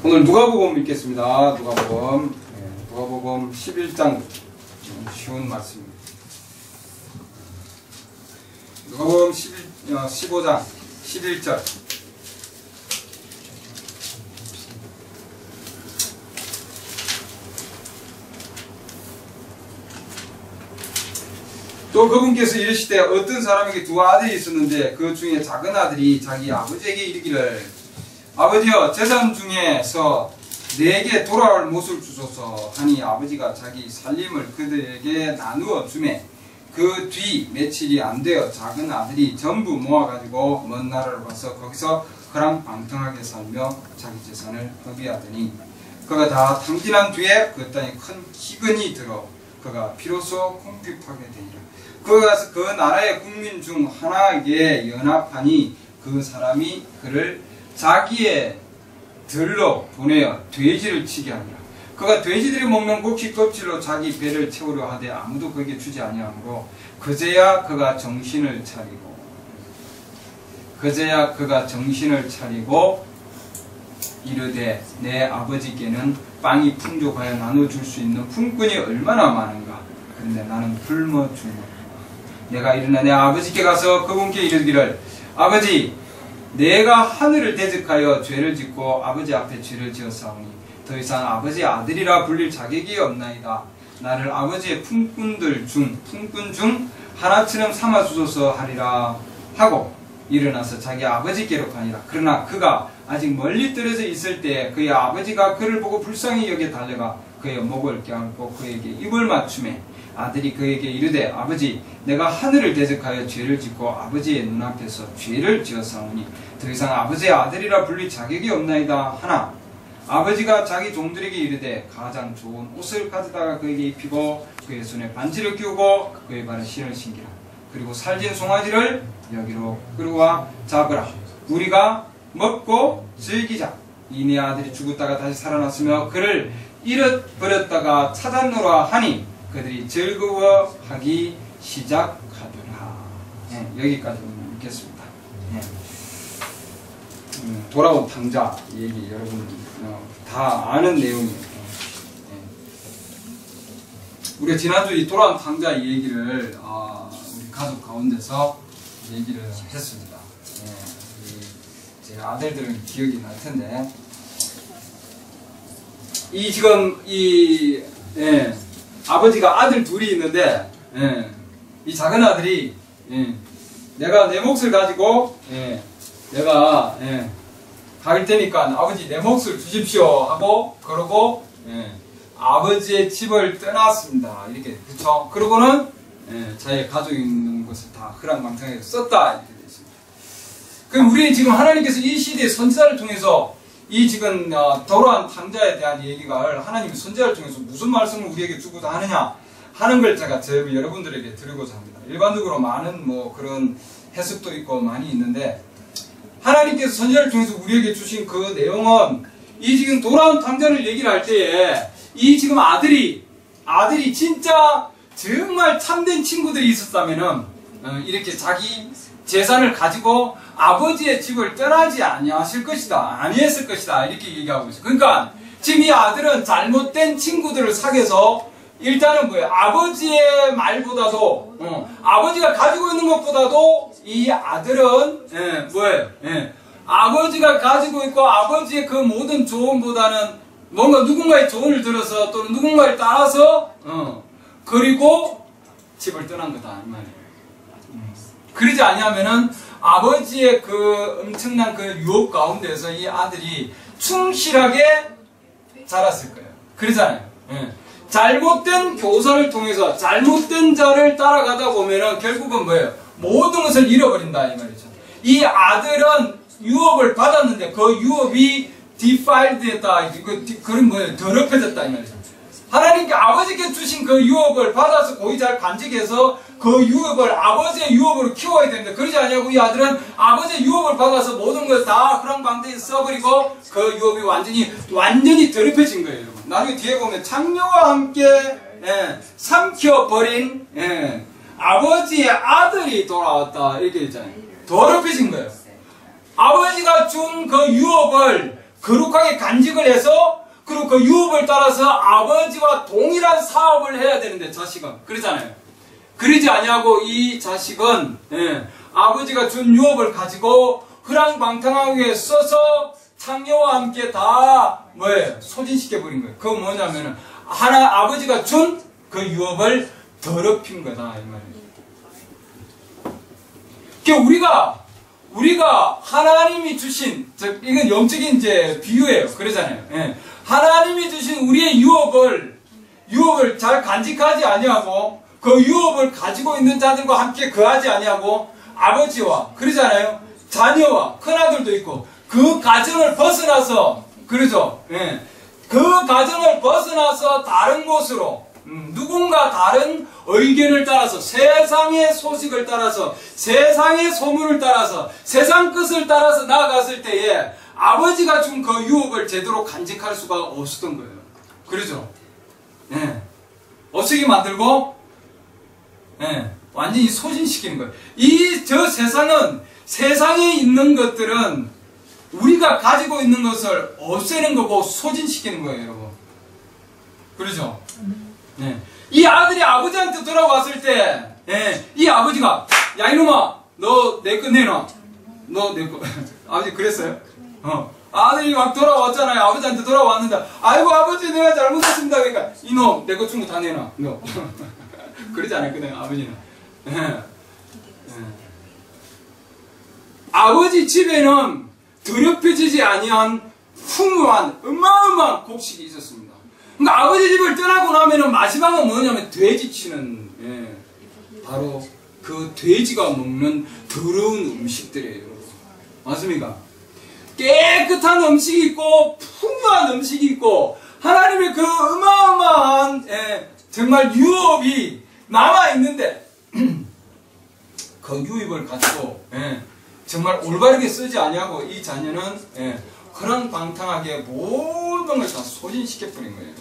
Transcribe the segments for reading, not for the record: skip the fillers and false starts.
오늘 누가복음 읽겠습니다. 누가복음 11장 쉬운 말씀입니다. 누가복음 15장 11절. 또 그분께서 이르시되 어떤 사람에게 두 아들이 있었는데 그 중에 작은 아들이 자기 아버지에게 이르기를 아버지여 재산 중에서 내게 돌아올 못을 주소서 하니 아버지가 자기 살림을 그들에게 나누어 주매 그 뒤 며칠이 안 되어 작은 아들이 전부 모아가지고 먼 나라로 가서 거기서 허랑방탕하게 살며 자기 재산을 허비하더니 그가 다 탕진한 뒤에 그 땅에 큰 기근이 들어 그가 비로소 궁핍하게 되니라. 그가 가서 그 나라의 국민 중 하나에게 연합하니 그 사람이 그를 자기의 들로 보내어 돼지를 치게 하니라. 그가 돼지들이 먹는 곡식 껍질로 자기 배를 채우려 하되 아무도 그에게 주지 아니하므로 그제야 그가 정신을 차리고 이르되 내 아버지께는 빵이 풍족하여 나눠줄 수 있는 품꾼이 얼마나 많은가. 그런데 나는 굶어 죽노라. 내가 일어나 내 아버지께 가서 그분께 이르기를 아버지 내가 하늘을 대적하여 죄를 짓고 아버지 앞에 죄를 지었사오니 더 이상 아버지의 아들이라 불릴 자격이 없나이다. 나를 아버지의 품꾼 중 하나처럼 삼아주소서 하리라 하고 일어나서 자기 아버지께로 가니라. 그러나 그가 아직 멀리 떨어져 있을 때 그의 아버지가 그를 보고 불쌍히 여겨 달려가 그의 목을 껴안고 그에게 입을 맞추매 아들이 그에게 이르되 아버지 내가 하늘을 대적하여 죄를 짓고 아버지의 눈앞에서 죄를 지었사오니 더 이상 아버지의 아들이라 불릴 자격이 없나이다 하나 아버지가 자기 종들에게 이르되 가장 좋은 옷을 가져다가 그에게 입히고 그의 손에 반지를 끼우고 그의 발에 신을 신기라. 그리고 살진 송아지를 여기로 끌어와 잡으라. 우리가 먹고 즐기자. 이 네 아들이 죽었다가 다시 살아났으며 그를 잃어버렸다가 찾았노라 하니 그들이 즐거워하기 시작하더라. 여기까지 읽겠습니다. 돌아온 탕자 얘기 여러분 다 아는 내용이에요. 우리가 지난주 이 돌아온 탕자 얘기를 우리 가족 가운데서 얘기를 했습니다. 제 아들들은 기억이 날 텐데 아버지가 아들 둘이 있는데 이 작은 아들이 내가 내 몫을 가지고 내가 갈 테니까 아버지 내 몫을 주십시오 하고 그러고 아버지의 집을 떠났습니다. 이렇게 그쵸? 그러고는 자기 가족이 있는 것을 다 허랑방탕하게 썼다 이렇게 되어 있습니다. 그럼 우리 지금 하나님께서 이 시대의 선지자를 통해서 이 지금 돌아온 탕자에 대한 얘기가 하나님이 선지자를 통해서 무슨 말씀을 우리에게 주고자 하느냐 하는 걸 제가 여러분들에게 드리고자 합니다. 일반적으로 많은 그런 해석도 있고 많이 있는데 하나님께서 선지자를 통해서 우리에게 주신 그 내용은 이 지금 돌아온 탕자를 얘기를 할 때에 이 지금 아들이 진짜 정말 참된 친구들이 있었다면은 이렇게 자기 재산을 가지고 아버지의 집을 떠나지 아니했을 것이다. 이렇게 얘기하고 있어요. 그러니까 지금 이 아들은 잘못된 친구들을 사귀어서 일단은 뭐예요? 아버지의 말보다도 아버지가 가지고 있는 것보다도 이 아들은 뭐예요? 아버지가 가지고 있고 아버지의 그 모든 조언보다는 뭔가 누군가의 조언을 들어서 또는 누군가를 따라서 그리고 집을 떠난 거다 이 말이에요. 그러지 아니하면은 아버지의 그 엄청난 그 유혹 가운데서 이 아들이 충실하게 자랐을 거예요. 그러잖아요. 잘못된 교사를 통해서 잘못된 자를 따라가다 보면은 결국은 뭐예요? 모든 것을 잃어버린다 이 말이죠. 이 아들은 유업을 받았는데 그 유업이 defiled 됐다. 그런 뭐예요? 더럽혀졌다 이 말이죠. 하나님께 아버지께 주신 그 유업을 받아서 고이 잘 간직해서 그 유업을 아버지의 유업으로 키워야 됩니다. 그러지 않냐고 이 아들은 아버지의 유업을 받아서 모든 걸 다 허랑방탕에 써버리고 그 유업이 완전히 더럽혀진 거예요. 여러분. 나중에 뒤에 보면 창녀와 함께 삼켜버린 아버지의 아들이 돌아왔다 이렇게 있잖아요. 더럽혀진 거예요. 아버지가 준 그 유업을 거룩하게 간직을 해서 그리고 그 유업을 따라서 아버지와 동일한 사업을 해야 되는데 자식은 그러잖아요. 그러지 아니하고 이 자식은 아버지가 준 유업을 가지고 허랑방탕하게 써서 창녀와 함께 다 뭐예요? 소진시켜 버린 거예요. 그거 뭐냐면은 아버지가 준 그 유업을 더럽힌 거다 이 말이에요. 그러니까 우리가 하나님이 주신 이건 영적인 이제 비유예요. 그러잖아요. 하나님이 주신 우리의 유업을 잘 간직하지 아니하고 그 유업을 가지고 있는 자들과 함께 거하지 아니하고 아버지와 그러잖아요. 자녀와 큰아들도 있고 그 가정을 벗어나서 그러죠. 그 가정을 벗어나서 다른 곳으로 누군가 다른 의견을 따라서 세상의 소식을 따라서 세상의 소문을 따라서 세상 끝을 따라서 나아갔을 때에 아버지가 준 그 유업을 제대로 간직할 수가 없었던 거예요. 그러죠. 없게 만들고 완전히 소진시키는 거예요. 저 세상은 세상에 있는 것들은 우리가 가지고 있는 것을 없애는 거고 소진시키는 거예요, 여러분. 그러죠? 이 아들이 아버지한테 돌아왔을 때, 이 아버지가, 야, 이놈아, 너 내 거 내놔. 너 내 거. 아버지 그랬어요? 아들이 막 돌아왔잖아요. 아버지한테 돌아왔는데, 아이고, 아버지, 내가 잘못했습니다. 그러니까, 이놈, 내 거 준 거 다 내놔. 너. 그러지 않았거든요, 아버지는. 아버지 집에는 더럽혀지지 아니한 풍요한 어마어마한 곡식이 있었습니다. 그러니까 아버지 집을 떠나고 나면은 마지막은 뭐냐면 돼지치는 바로 그 돼지가 먹는 더러운 음식들이에요. 맞습니까? 깨끗한 음식이 있고 풍요한 음식이 있고 하나님의 그 어마어마한 정말 유업이 남아있는데 그 유입을 가지고 정말 올바르게 쓰지 아니하고 이 자녀는 허랑방탕하게 모든 걸 다 소진시켜버린 거예요.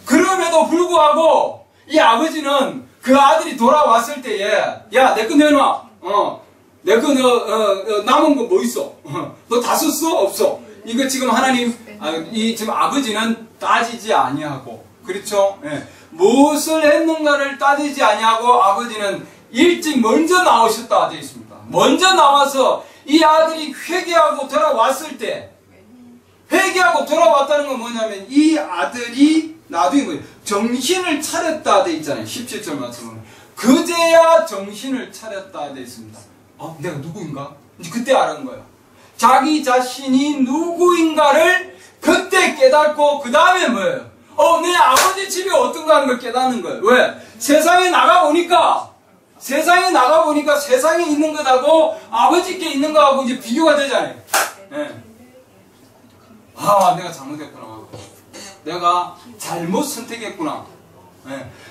그럼에도 불구하고 이 아버지는 그 아들이 돌아왔을 때에 야, 내 거 내놔. 내 거 남은 거 뭐 있어? 너 다 썼어? 없어? 이거 지금 하나님 지금 아버지는 따지지 아니하고 그렇죠? 무엇을 했는가를 따지지 아니하고 아버지는 일찍 먼저 나오셨다 되어 있습니다. 먼저 나와서 이 아들이 회개하고 돌아왔을 때 회개하고 돌아왔다는 건 뭐냐면 이 아들이 나중에 뭐예요? 정신을 차렸다 되어 있잖아요. 17절 말씀은 그제야 정신을 차렸다 되어 있습니다. 내가 누구인가? 이제 그때 알은 거예요. 자기 자신이 누구인가를 그때 깨닫고 그 다음에 뭐예요? 내 아버지 집이 어떤가 하는 걸 깨닫는 거예요. 왜? 세상에 나가보니까 세상에 있는 것하고 아버지께 있는 것하고 이제 비교가 되잖아요. 내가 잘못했구나. 내가 잘못 선택했구나.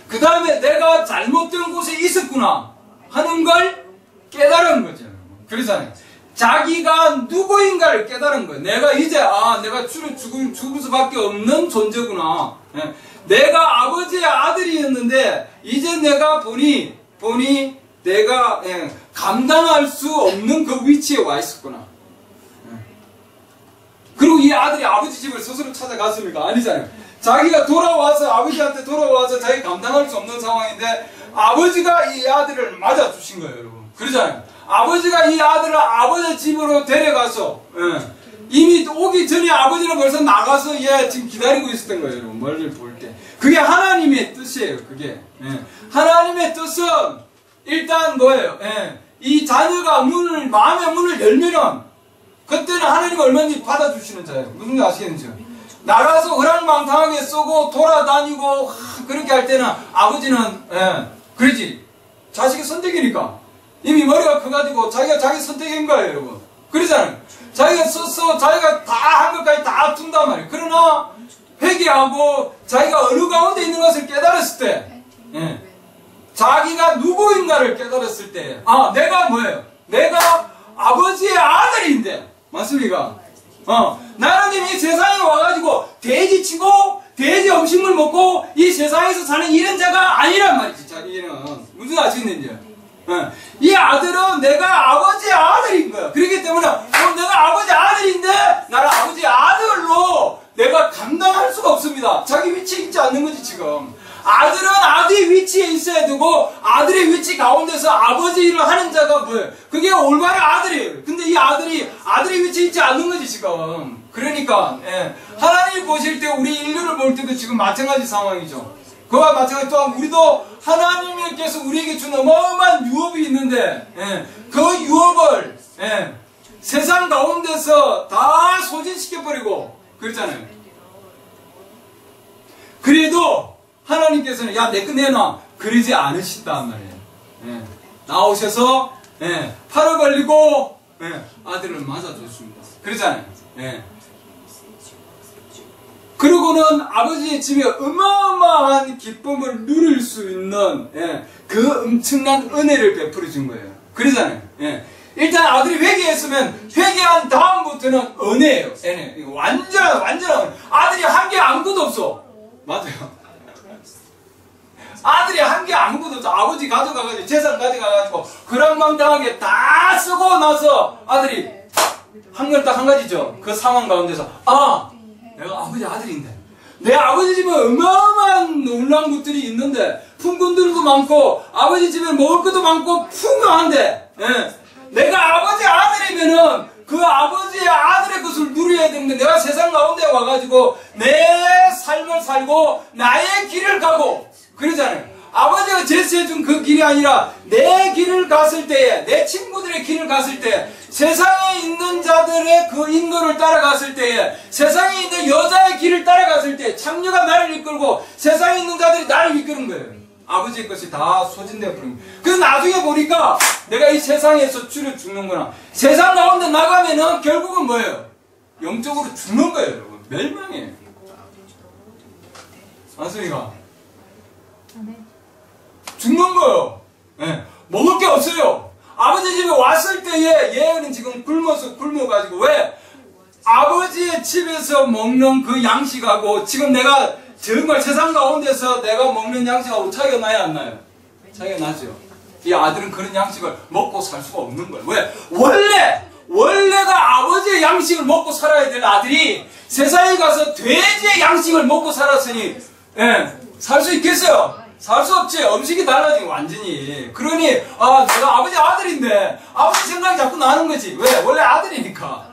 그 다음에 내가 잘못된 곳에 있었구나 하는 걸 깨달은 거죠. 그러잖아요. 자기가 누구인가를 깨달은 거예요. 내가 이제 내가 죽을 수밖에 없는 존재구나. 내가 아버지의 아들이었는데 이제 내가 보니 내가 감당할 수 없는 그 위치에 와 있었구나. 그리고 이 아들이 아버지 집을 스스로 찾아갔습니까? 아니잖아요. 자기가 돌아와서 아버지한테 돌아와서 자기 감당할 수 없는 상황인데 아버지가 이 아들을 맞아주신 거예요, 여러분. 그러잖아요. 아버지가 이 아들을 아버지 집으로 데려가서 이미 오기 전에 아버지는 벌써 나가서 얘 지금 기다리고 있었던 거예요, 여러분. 멀리 볼 때. 그게 하나님의 뜻이에요, 그게. 하나님의 뜻은 일단 뭐예요? 이 자녀가 마음의 문을 열면은 그때는 하나님이 얼마든지 받아주시는 자예요. 무슨 지 아시겠는지요? 나가서 허랑방탕하게 쏘고 돌아다니고 그렇게 할 때는 아버지는 그러지. 자식의 선택이니까. 이미 머리가 커가지고 자기가 자기 선택인 거예요, 여러분. 그러잖아요. 자기가 썼어, 자기가 다 한 것까지 다 둔단 말이에요. 그러나 회개하고 자기가 어느 가운데 있는 것을 깨달았을 때 자기가 누구인가를 깨달았을 때 내가 뭐예요? 내가 아버지의 아들인데 맞습니까? 나는 지금 이 세상에 와가지고 돼지 치고 돼지 음식물 먹고 이 세상에서 사는 이런 자가 아니란 말이지. 자기는 무슨 아시겠는지. 이 아들은 내가 아버지의 아들인 거야. 그렇기 때문에 내가 아버지의 아들인데 자기 위치에 있지 않는 거지 지금. 아들은 아들의 위치에 있어야 되고 아들의 위치 가운데서 아버지 일을 하는 자가 뭐예요? 그게 올바른 아들이에요. 근데 이 아들이 아들의 위치에 있지 않는 거지 지금. 그러니까 하나님 보실 때 우리 인류를 볼 때도 지금 마찬가지 상황이죠. 그와 마찬가지 또한 우리도 하나님께서 우리에게 준 어마어마한 유업이 있는데 그 유업을 세상 가운데서 다 소진시켜버리고 그랬잖아요. 그래도 하나님께서는 야 내 거 내놔 그러지 않으신단 말이에요. 나오셔서 팔을 벌리고 아들을 맞아줬습니다. 그러잖아요. 그러고는 아버지의 집에 어마어마한 기쁨을 누릴 수 있는 그 엄청난 은혜를 베풀어 준 거예요. 그러잖아요. 일단 아들이 회개했으면 회개한 다음부터는 은혜예요. 완전한 아들이 한 게 아무것도 없어. 맞아요. 아들이 한 게 아무것도 없어. 아버지 가져가가지고 재산 가져가가지고 그랑망당하게 다 쓰고 나서 아들이 한 건 딱 한 가지죠. 그 상황 가운데서 내가 아버지 아들인데 내 아버지 집에 어마어마한 놀라운 것들이 있는데 품꾼들도 많고 아버지 집에 먹을 것도 많고 풍요한데 내가 아버지 아들이면은 그 아버지의 아들의 것을 누려야 되는데 내가 세상 가운데 와가지고 내 삶을 살고 나의 길을 가고 그러잖아요. 아버지가 제시해준 그 길이 아니라 내 길을 갔을 때에 내 친구들의 길을 갔을 때 세상에 있는 자들의 그 인도를 따라갔을 때에 세상에 있는 여자의 길을 따라갔을 때 창녀가 나를 이끌고 세상에 있는 자들이 나를 이끄는 거예요. 아버지의 것이 다 소진되어 버린 거예요. 그래서 나중에 보니까 내가 이 세상에서 줄여 죽는구나. 세상 가운데 나가면은 결국은 뭐예요? 영적으로 죽는 거예요, 여러분. 멸망이에요. 맞습니까? 죽는 거예요. 먹을 게 없어요. 아버지 집에 왔을 때에 얘는 지금 굶어가지고 왜? 아버지의 집에서 먹는 그 양식하고 지금 내가 정말 세상 가운데서 내가 먹는 양식하고 차이가 나야 안 나요? 차이가 나죠. 이 아들은 그런 양식을 먹고 살 수가 없는 거예요. 왜? 원래가 아버지의 양식을 먹고 살아야 될 아들이 세상에 가서 돼지의 양식을 먹고 살았으니 살 수 있겠어요? 살 수 없지. 음식이 달라지고 완전히. 그러니 내가 아버지 아들인데 아버지 생각이 자꾸 나는 거지. 왜? 원래 아들이니까.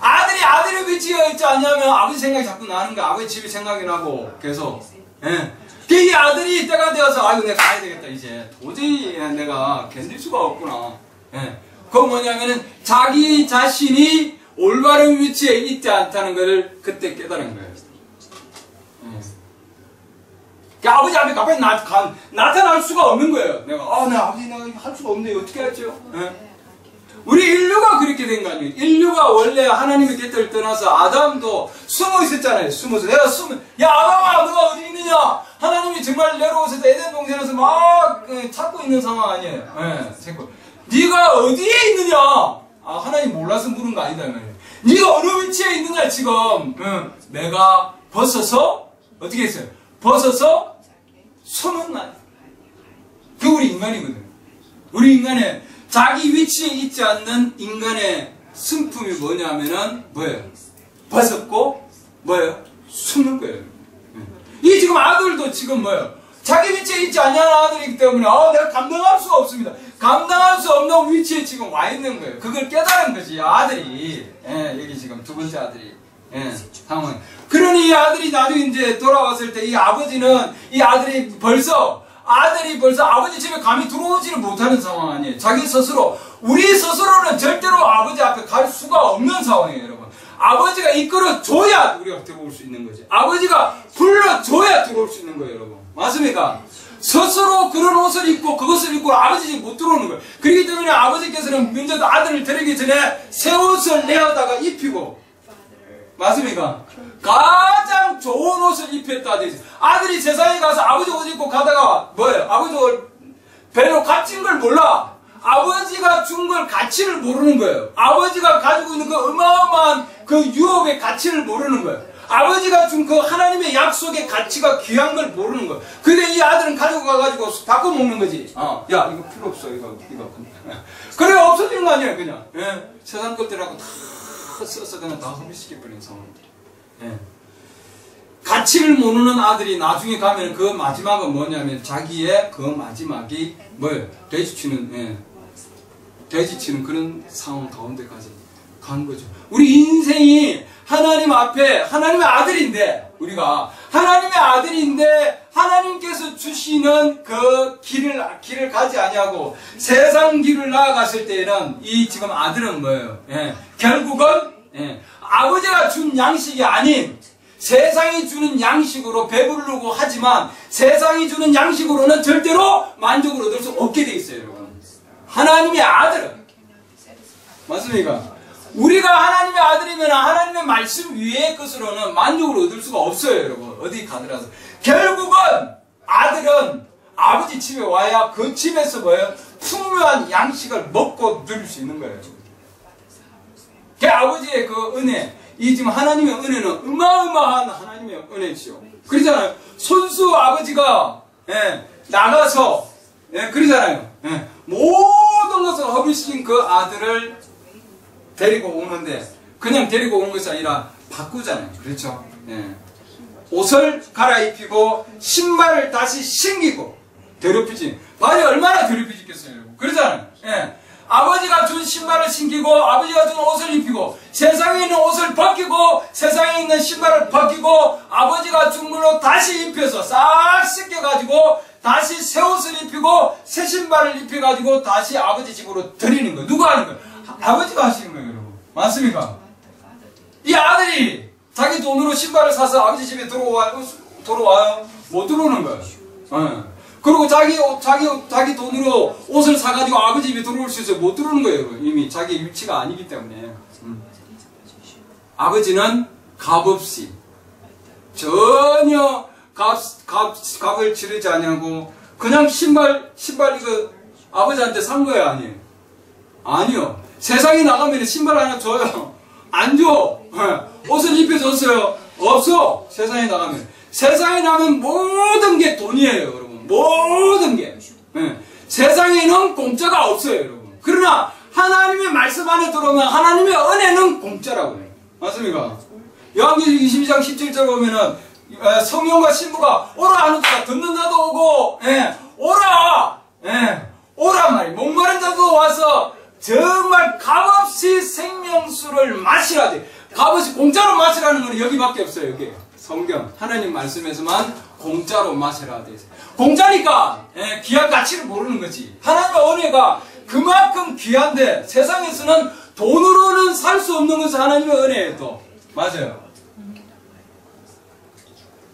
아들이 아들의 위치가 있지 않냐면 아버지 생각이 자꾸 나는 거야. 아버지 집이 생각이 나고 계속. 이 아들이 때가 되어서 아이고 내가 가야 되겠다 이제. 도저히 내가 견딜 수가 없구나. 그건 뭐냐면은 자기 자신이 올바른 위치에 있지 않다는 것을 그때 깨달은 거예요. 아버지 앞에 갑자기 나타날 수가 없는 거예요. 내가 아버지 내가 할 수가 없는데 어떻게 하죠? 우리 인류가 그렇게 된 거 아니에요. 인류가 원래 하나님의 곁을 떠나서 아담도 숨어 있었잖아요. 숨어서 야 아담아 너가 어디 있느냐? 하나님이 정말 내려오셔서 에덴 동산에서 막 찾고 있는 상황 아니에요. 네가 어디에 있느냐? 하나님 몰라서 물은 거 아니다. 네가 어느 위치에 있느냐 지금. 내가 벗어서 어떻게 했어요? 벗어서 숨은 날. 그 우리 인간이거든. 우리 인간의 자기 위치에 있지 않는 인간의 승품이 뭐냐면은 뭐예요? 벗었고 뭐예요? 숨는 거예요. 이 지금 아들도 지금 뭐예요? 자기 위치에 있지 않는 아들이기 때문에 내가 감당할 수가 없습니다. 감당할 수 없는 위치에 지금 와 있는 거예요. 그걸 깨달은 거지 아들이. 여기 지금 두 번째 아들이. 상황. 그러니 이 아들이 나중에 이제 돌아왔을 때 이 아버지는 이 아들이 벌써 아버지 집에 감히 들어오지를 못하는 상황 아니에요. 자기 스스로 우리 스스로는 절대로 아버지 앞에 갈 수가 없는 상황이에요, 여러분. 아버지가 이끌어줘야 우리가 들어올 수 있는 거지. 아버지가 불러줘야 들어올 수 있는 거예요, 여러분. 맞습니까? 스스로 그런 옷을 입고 그것을 입고 아버지 집에 못 들어오는 거예요. 그렇기 때문에 아버지께서는 먼저 아들을 데리기 전에 새 옷을 내어다가 입히고 맞습니까? 가장 좋은 옷을 입혔다. 아들이 세상에 가서 아버지 옷 입고 가다가 뭐예요? 아버지 옷 별로 갇힌 걸 몰라. 아버지가 준 걸 가치를 모르는 거예요. 아버지가 가지고 있는 그 어마어마한 그 유업의 가치를 모르는 거예요. 아버지가 준 그 하나님의 약속의 가치가 귀한 걸 모르는 거예요. 근데 이 아들은 가지고 가가지고 바꿔 먹는 거지. 야 이거 필요 없어. 이거 그래 없어지는 거 아니에요 그냥. 세상 것들하고 다 써서 그냥 다 소비시켜버리는 상황. 가치를 모르는 아들이 나중에 가면 그 마지막은 뭐냐면 자기의 그 마지막이 뭐예요? 돼지치는 그런 상황 가운데까지 간 거죠. 우리 인생이 하나님 앞에 하나님의 아들인데, 우리가 하나님의 아들인데 하나님께서 주시는 그 길을 가지 아니하고 세상 길을 나아갔을 때에는 이 지금 아들은 뭐예요? 결국은 아버지가 준 양식이 아닌 세상이 주는 양식으로 배부르고 하지만 세상이 주는 양식으로는 절대로 만족을 얻을 수 없게 돼 있어요, 여러분. 하나님의 아들은. 맞습니까? 우리가 하나님의 아들이면 하나님의 말씀 위의 것으로는 만족을 얻을 수가 없어요, 여러분. 어디 가더라도. 결국은 아들은 아버지 집에 와야 그 집에서 뭐예요? 풍요한 양식을 먹고 누릴 수 있는 거예요. 그 아버지의 그 은혜, 이 지금 하나님의 은혜는 어마어마한 하나님의 은혜지요. 그러잖아요. 손수 아버지가 나가서 그러잖아요. 모든 것을 허비시킨 그 아들을 데리고 오는데 그냥 데리고 오는 것이 아니라 바꾸잖아요. 그렇죠? 옷을 갈아입히고 신발을 다시 신기고 더럽히지. 발이 얼마나 더럽히겠어요, 여러분. 그러잖아요. 아버지가 준 신발을 신기고 아버지가 준 옷을 입히고 세상에 있는 옷을 벗기고 세상에 있는 신발을 벗기고 아버지가 준 걸로 다시 입혀서 싹 씻겨가지고 다시 새 옷을 입히고 새 신발을 입혀가지고 다시 아버지 집으로 드리는 거예요. 누가 하는 거예요? 아버지가 하시는 거예요, 여러분. 맞습니까? 이 아들이 자기 돈으로 신발을 사서 아버지 집에 들어와요? 못 들어오는 거예요. 그리고 자기 돈으로 옷을 사가지고 아버지 집에 들어올 수 있어요? 못 들어오는 거예요, 여러분. 이미 자기 위치가 아니기 때문에. 아버지는 값없이 전혀 값을 치르지 않냐고 그냥 신발 이거 아버지한테 산 거예요, 아니에요? 아니요. 세상에 나가면 신발 하나 줘요? 안 줘. 옷을 입혀줬어요? 없어. 세상에 나가면. 세상에 나가면 모든 게 돈이에요, 여러분. 모든 게. 세상에는 공짜가 없어요, 여러분. 그러나 하나님의 말씀 안에 들어오면 하나님의 은혜는 공짜라고요. 맞습니까? 요한계시록 22장 17절 보면은 성령과 신부가 오라 하는 자가 듣는 자도 오고 오라 오란 말이에요. 목마른 자도 와서 정말 값없이 생명수를 마시라 돼. 값없이 공짜로 마시라는 건 여기밖에 없어요. 여기 성경 하나님 말씀에서만 공짜로 마시라 돼. 공짜니까 귀한 가치를 모르는 거지. 하나님의 은혜가 그만큼 귀한데 세상에서는 돈으로는 살 수 없는 것이 하나님의 은혜예요. 또 맞아요.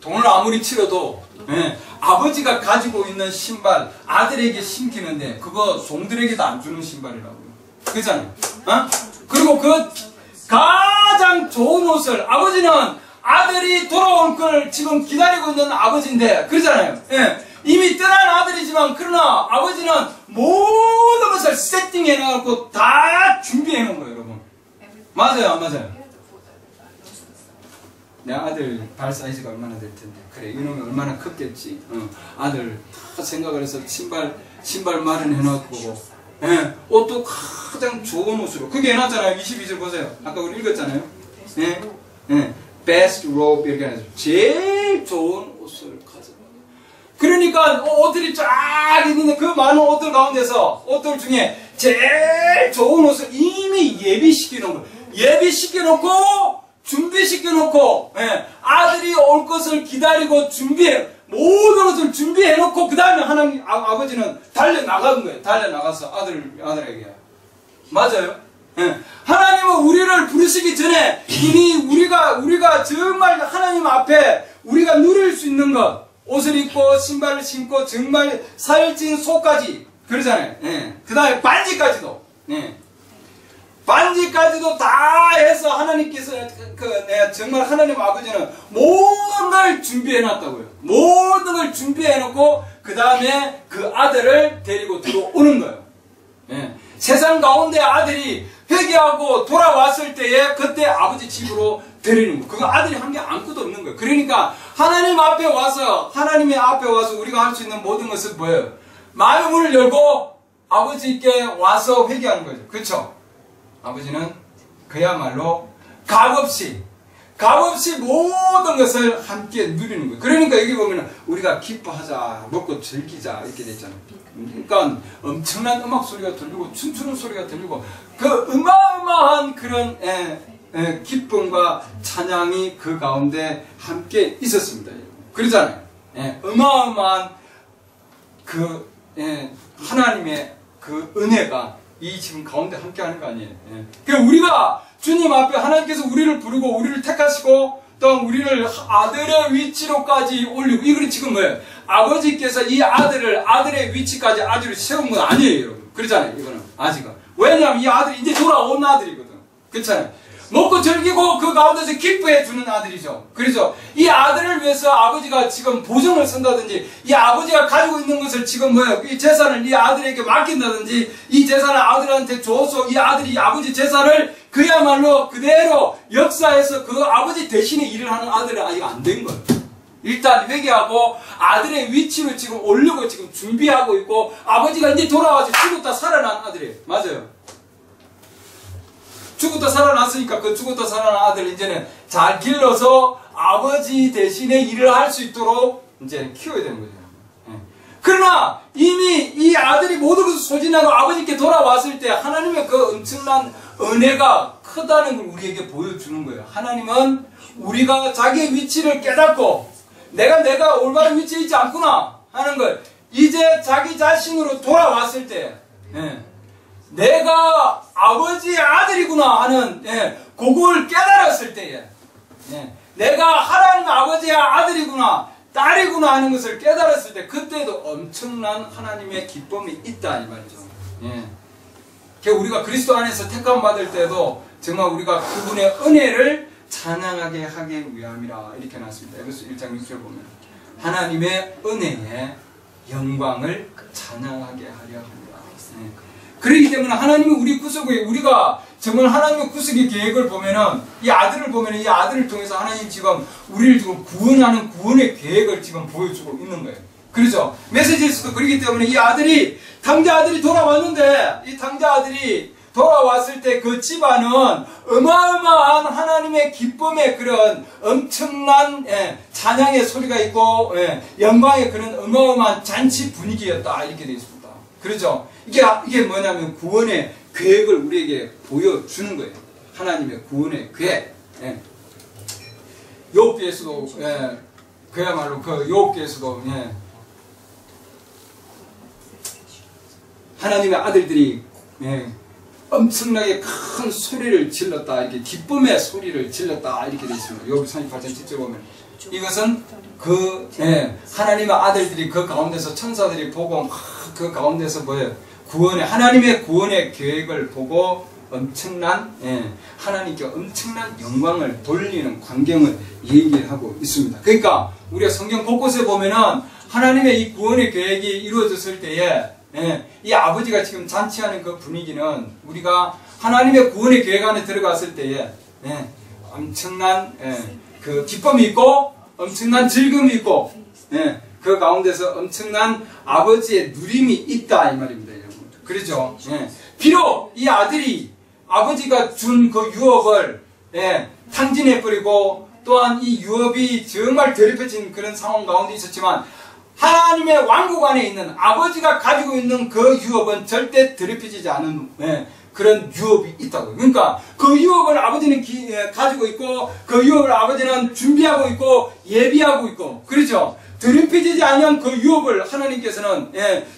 돈을 아무리 치러도 아버지가 가지고 있는 신발 아들에게 신기는데 그거 종들에게도 안 주는 신발이라고요. 그렇잖아요. 그리고 그 가장 좋은 옷을 아버지는 아들이 돌아올 걸 지금 기다리고 있는 아버지인데 그러잖아요. 이미 떠난 아들이지만 그러나 아버지는 모든 것을 세팅해 놓고 다 준비해 놓은 거예요, 여러분. 맞아요, 안 맞아요? 내 아들 발 사이즈가 얼마나 될 텐데 그래 이놈이 얼마나 컸겠지. 아들 다 생각을 해서 신발 마련해 놓고 옷도 가장 좋은 옷으로 그게 해놨잖아요. 22절 보세요. 아까 우리 읽었잖아요. best robe 이렇게 해놨죠. 제일 좋은 옷을 가져. 그러니까 옷들이 쫙 있는데 그 많은 옷들 가운데서 옷들 중에 제일 좋은 옷을 이미 예비시켜 놓은 거예요. 예비시켜 놓고 준비시켜 놓고 아들이 올 것을 기다리고 준비해 모든 것을 준비해 놓고 그 다음에 하나님 아버지는 달려나간 거예요. 달려나가서 아들에게. 맞아요. 하나님은 우리를 부르시기 전에 이미 우리가 정말 하나님 앞에 우리가 누릴 수 있는 것 옷을 입고 신발을 신고 정말 살찐 속까지 그러잖아요. 그 다음에 반지까지도 반지까지도 다 해서 하나님께서 정말 하나님 아버지는 모든 걸 준비해 놨다고요. 모든 걸 해놓고 그 다음에 그 아들을 데리고 들어오는 거예요. 세상 가운데 아들이 회개하고 돌아왔을 때에 그때 아버지 집으로 데리는 거예요. 그거 아들이 한 게 아무것도 없는 거예요. 그러니까 하나님의 앞에 와서 우리가 할 수 있는 모든 것은 뭐예요? 마음의 문을 열고 아버지께 와서 회개하는 거죠. 그렇죠? 아버지는 그야말로 값없이 값없이 모든 것을 함께 누리는 거예요. 그러니까 여기 보면 우리가 기뻐하자, 먹고 즐기자 이렇게 됐잖아요. 그러니까 엄청난 음악 소리가 들리고 춤추는 소리가 들리고 그 어마어마한 그런 기쁨과 찬양이 그 가운데 함께 있었습니다. 그러잖아요. 어마어마한 그 하나님의 그 은혜가 이 지금 가운데 함께 하는 거 아니에요. 그러니까 우리가 주님 앞에 하나님께서 우리를 부르고 우리를 택하시고 또 우리를 아들의 위치로까지 올리고 이거는 지금 뭐예요? 아버지께서 이 아들의 위치까지 아들을 세운 건 아니에요, 여러분. 그렇잖아요, 이거는 아직은. 왜냐하면 이 아들이 이제 돌아온 아들이거든. 그렇잖아요. 먹고 즐기고 그 가운데서 기뻐해 주는 아들이죠. 그래서 이 아들을 위해서 아버지가 지금 보증을 쓴다든지 이 아버지가 가지고 있는 것을 지금 뭐예요? 이 재산을 이 아들에게 맡긴다든지 이 재산을 아들한테 줘서 이 아들이 아버지 재산을 그야말로 그대로 역사에서 그 아버지 대신에 일을 하는 아들은 아직 안 된 거예요. 일단 회개하고 아들의 위치를 지금 올리고 지금 준비하고 있고 아버지가 이제 돌아와서 죽었다 살아난 아들이에요. 맞아요. 죽었다 살아났으니까 그 죽었다 살아난 아들 이제는 잘 길러서 아버지 대신에 일을 할 수 있도록 이제 키워야 되는 거죠. 그러나 이미 이 아들이 모든 것을 소진하고 아버지께 돌아왔을 때 하나님의 그 엄청난 은혜가 크다는 걸 우리에게 보여주는 거예요. 하나님은 우리가 자기의 위치를 깨닫고 내가 올바른 위치에 있지 않구나 하는 걸 이제 자기 자신으로 돌아왔을 때 내가 아버지의 아들이구나 하는 그걸 깨달았을 때에 내가 하나님 아버지의 아들이구나 딸이구나 하는 것을 깨달았을 때 그때도 엄청난 하나님의 기쁨이 있다 이 말이죠. 우리가 그리스도 안에서 택함 받을 때도 정말 우리가 그분의 은혜를 찬양하게 하기 위함이라 이렇게 나왔습니다. 에베소 1장 6절 보면 하나님의 은혜의 영광을 찬양하게 하려 합니다. 그렇기 때문에 하나님이 우리 구속에 우리가 정말 하나님의 구속의 계획을 보면은 이 아들을 보면은 이 아들을 통해서 하나님 지금 우리를 지금 구원하는 구원의 계획을 지금 보여주고 있는 거예요. 그렇죠? 메시지에서도 그렇기 때문에 이 아들이 당자 아들이 돌아왔는데 이 당자 아들이 돌아왔을 때 그 집안은 어마어마한 하나님의 기쁨의 그런 엄청난 찬양의 소리가 있고 영광의 그런 어마어마한 잔치 분위기였다 이렇게 되어 있습니다. 그렇죠? 이게 뭐냐면 구원의 계획을 우리에게 보여주는 거예요. 하나님의 구원의 계획. 욥기에서도 그야말로 그 욥기에서도 하나님의 아들들이 엄청나게 큰 소리를 질렀다 이렇게 기쁨의 소리를 질렀다 이렇게 되어 있습니다. 욥기 38장 10절 보면 이것은 그 하나님의 아들들이 그 가운데서 천사들이 보고 그 가운데서 뭐예요? 하나님의 구원의 계획을 보고 엄청난 하나님께 엄청난 영광을 돌리는 광경을 얘기하고 있습니다. 그러니까 우리가 성경 곳곳에 보면은 하나님의 이 구원의 계획이 이루어졌을 때에 이 아버지가 지금 잔치하는 그 분위기는 우리가 하나님의 구원의 계획 안에 들어갔을 때에 엄청난 그 기쁨이 있고 엄청난 즐거움이 있고 그 가운데서 엄청난 아버지의 누림이 있다 이 말입니다. 여러분. 그렇죠? 비록 이 아들이 아버지가 준 그 유업을 탕진해버리고 또한 이 유업이 정말 더럽혀진 그런 상황 가운데 있었지만 하나님의 왕국 안에 있는 아버지가 가지고 있는 그 유업은 절대 더럽혀지지 않은 그런 유업이 있다고. 그러니까 그 유업을 아버지는 가지고 있고 그 유업을 아버지는 준비하고 있고 예비하고 있고 그렇죠? 더럽혀지지 않은 그 유업을 하나님께서는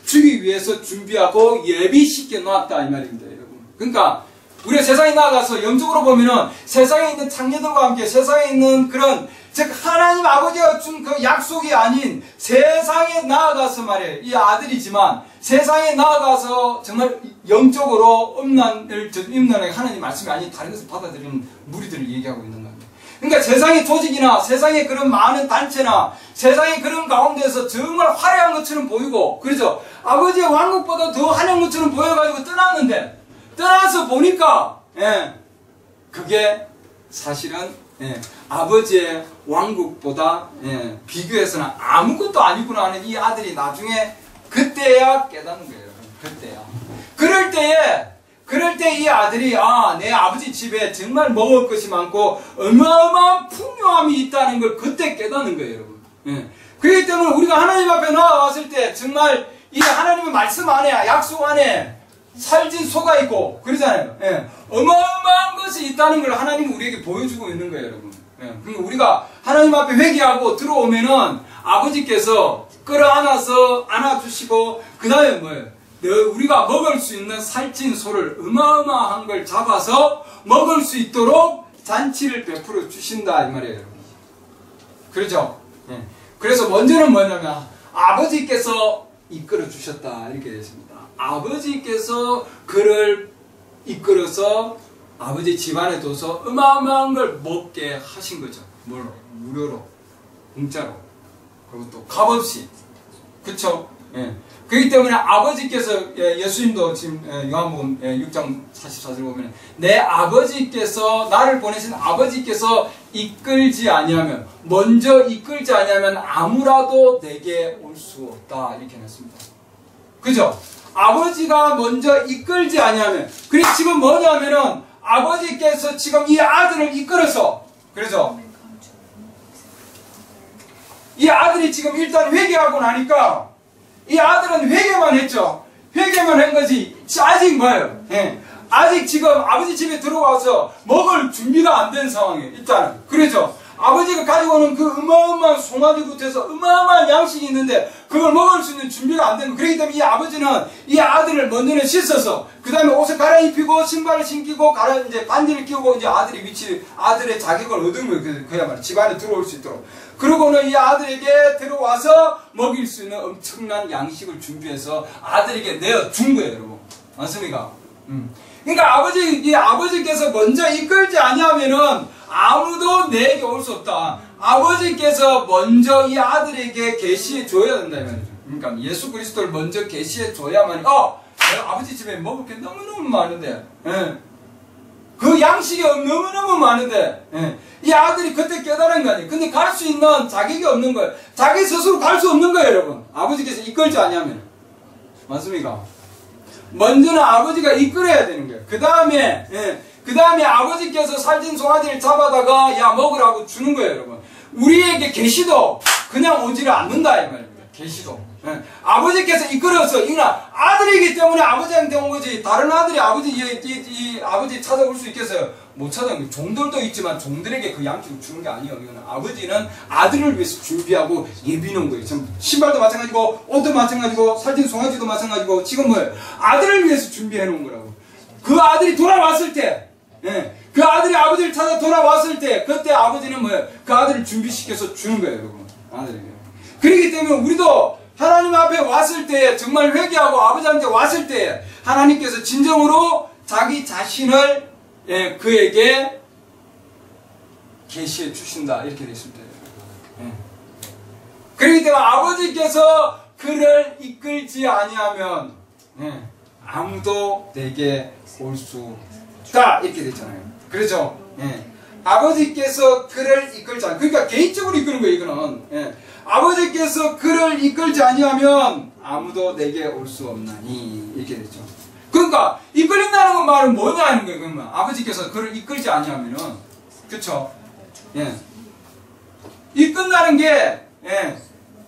주기 위해서 준비하고 예비시켜 놨다 이 말입니다. 여러분. 그러니까 우리가 세상에 나가서 영적으로 보면은 세상에 있는 창녀들과 함께 세상에 있는 그런 즉 하나님 아버지가 준 그 약속이 아닌 세상에 나아가서 말이에요. 이 아들이지만 세상에 나아가서 정말 영적으로 음란을 입는 하나님 말씀이 아닌 다른 것을 받아들이는 무리들을 얘기하고 있는 겁니다. 그러니까 세상의 조직이나 세상의 그런 많은 단체나 세상의 그런 가운데서 정말 화려한 것처럼 보이고 그렇죠? 아버지의 왕국보다 더 화려한 것처럼 보여가지고 떠났는데 떠나서 보니까 그게 사실은 아버지의 왕국보다 비교해서는 아무것도 아니구나 하는 이 아들이 나중에 그때야 깨닫는 거예요. 그때야. 그럴 때에 그럴 때 이 아들이 내 아버지 집에 정말 먹을 것이 많고 어마어마한 풍요함이 있다는 걸 그때 깨닫는 거예요, 여러분. 예. 그렇기 때문에 우리가 하나님 앞에 나와왔을 때 정말 이 하나님의 말씀 안에, 약속 안에 살진 소가 있고 그러잖아요. 예. 어마어마한 것이 있다는 걸 하나님이 우리에게 보여주고 있는 거예요, 여러분. 예. 그러니까 우리가 하나님 앞에 회개하고 들어오면은 아버지께서 끌어안아서 안아주시고 그 다음에 뭐예요? 우리가 먹을 수 있는 살찐 소를 어마어마한 걸 잡아서 먹을 수 있도록 잔치를 베풀어 주신다 이 말이에요, 여러분. 그렇죠? 예. 그래서 먼저는 뭐냐면 아버지께서 이끌어 주셨다 이렇게 되었습니다. 아버지께서 그를 이끌어서 아버지 집안에 둬서 어마어마한 걸 먹게 하신 거죠. 뭘로? 무료로, 공짜로, 그리고 또 값없이. 그쵸? 예. 그렇기 때문에 아버지께서, 예수님도 지금 요한복음 6장 44절 보면 내 아버지께서, 나를 보내신 아버지께서 이끌지 아니하면, 먼저 이끌지 아니하면 아무라도 내게 올 수 없다 이렇게 했습니다. 그죠? 아버지가 먼저 이끌지 아니하면, 그리고 지금 뭐냐면은 아버지께서 지금 이 아들을 이끌어서, 그렇죠? 이 아들이 지금 일단 회개하고 나니까 이 아들은 회개만 했죠. 회개만 한 거지 아직 뭐예요? 예. 아직 지금 아버지 집에 들어와서 먹을 준비가 안 된 상황이에요. 일단은. 그렇죠? 아버지가 가지고 오는 그 어마어마한 송아지부터 해서 어마어마한 양식이 있는데 그걸 먹을 수 있는 준비가 안 되는 거예요. 그렇기 때문에 이 아버지는 이 아들을 먼저는 씻어서 그 다음에 옷을 갈아입히고 신발을 신기고 이제 반지를 끼우고 이제 아들의 자격을 얻은 거예요. 그야말로 집안에 들어올 수 있도록. 그러고는 이 아들에게 들어와서 먹일 수 있는 엄청난 양식을 준비해서 아들에게 내어준 거예요, 여러분. 맞습니까? 그러니까 이 아버지께서 먼저 이끌지 아니하면은 아무도 내게 올 수 없다. 아버지께서 먼저 이 아들에게 계시해 줘야 된다 이 말이죠. 그러니까 예수 그리스도를 먼저 계시해 줘야만이 내가 아버지 집에 먹을 게 너무너무 많은데, 예. 그 양식이 너무너무 많은데, 예. 이 아들이 그때 깨달은 거 아니에요. 근데 갈 수 있는 자격이 없는 거예요. 자기 스스로 갈 수 없는 거예요, 여러분. 아버지께서 이끌지 아니하면. 맞습니까? 먼저는 아버지가 이끌어야 되는 거예요. 그 다음에, 그 다음에 아버지께서 살찐 송아지를 잡아다가, 먹으라고 주는 거예요, 여러분. 우리에게 계시도 그냥 오지를 않는다, 이 말입니다. 계시도. 아버지께서 이끌어서, 아들이기 때문에 아버지한테 온 거지, 다른 아들이 아버지 찾아올 수 있겠어요? 못 찾아요. 종들도 있지만 종들에게 그 양식을 주는 게 아니에요. 이거는 아버지는 아들을 위해서 준비하고 예비해 놓은 거예요. 지금 신발도 마찬가지고, 옷도 마찬가지고, 살찐 송아지도 마찬가지고, 지금 뭐예요? 아들을 위해서 준비해 놓은 거라고. 그 아들이 돌아왔을 때, 그 아들이 아버지를 찾아 돌아왔을 때, 그때 아버지는 뭐예요? 그 아들을 준비시켜서 주는 거예요, 여러분. 아들에게. 그렇기 때문에 우리도 하나님 앞에 왔을 때, 정말 회개하고 아버지한테 왔을 때, 하나님께서 진정으로 자기 자신을 그에게 계시해 주신다. 이렇게 되어 있습니다. 그렇기 때문에 아버지께서 그를 이끌지 아니하면 아무도 내게 올 수 없다. 이렇게 되잖아요. 그렇죠? 아버지께서 그를 이끌지 않, 그러니까 개인적으로 이끄는 거예요, 이거는. 아버지께서 그를 이끌지 아니하면 아무도 내게 올 수 없나니. 이렇게 되죠. 그러니까 이끌린다는 건 말은 뭐냐 하는 거예요. 그러면 아버지께서 그를 이끌지 아니하면은, 그렇죠? 이끈다는 게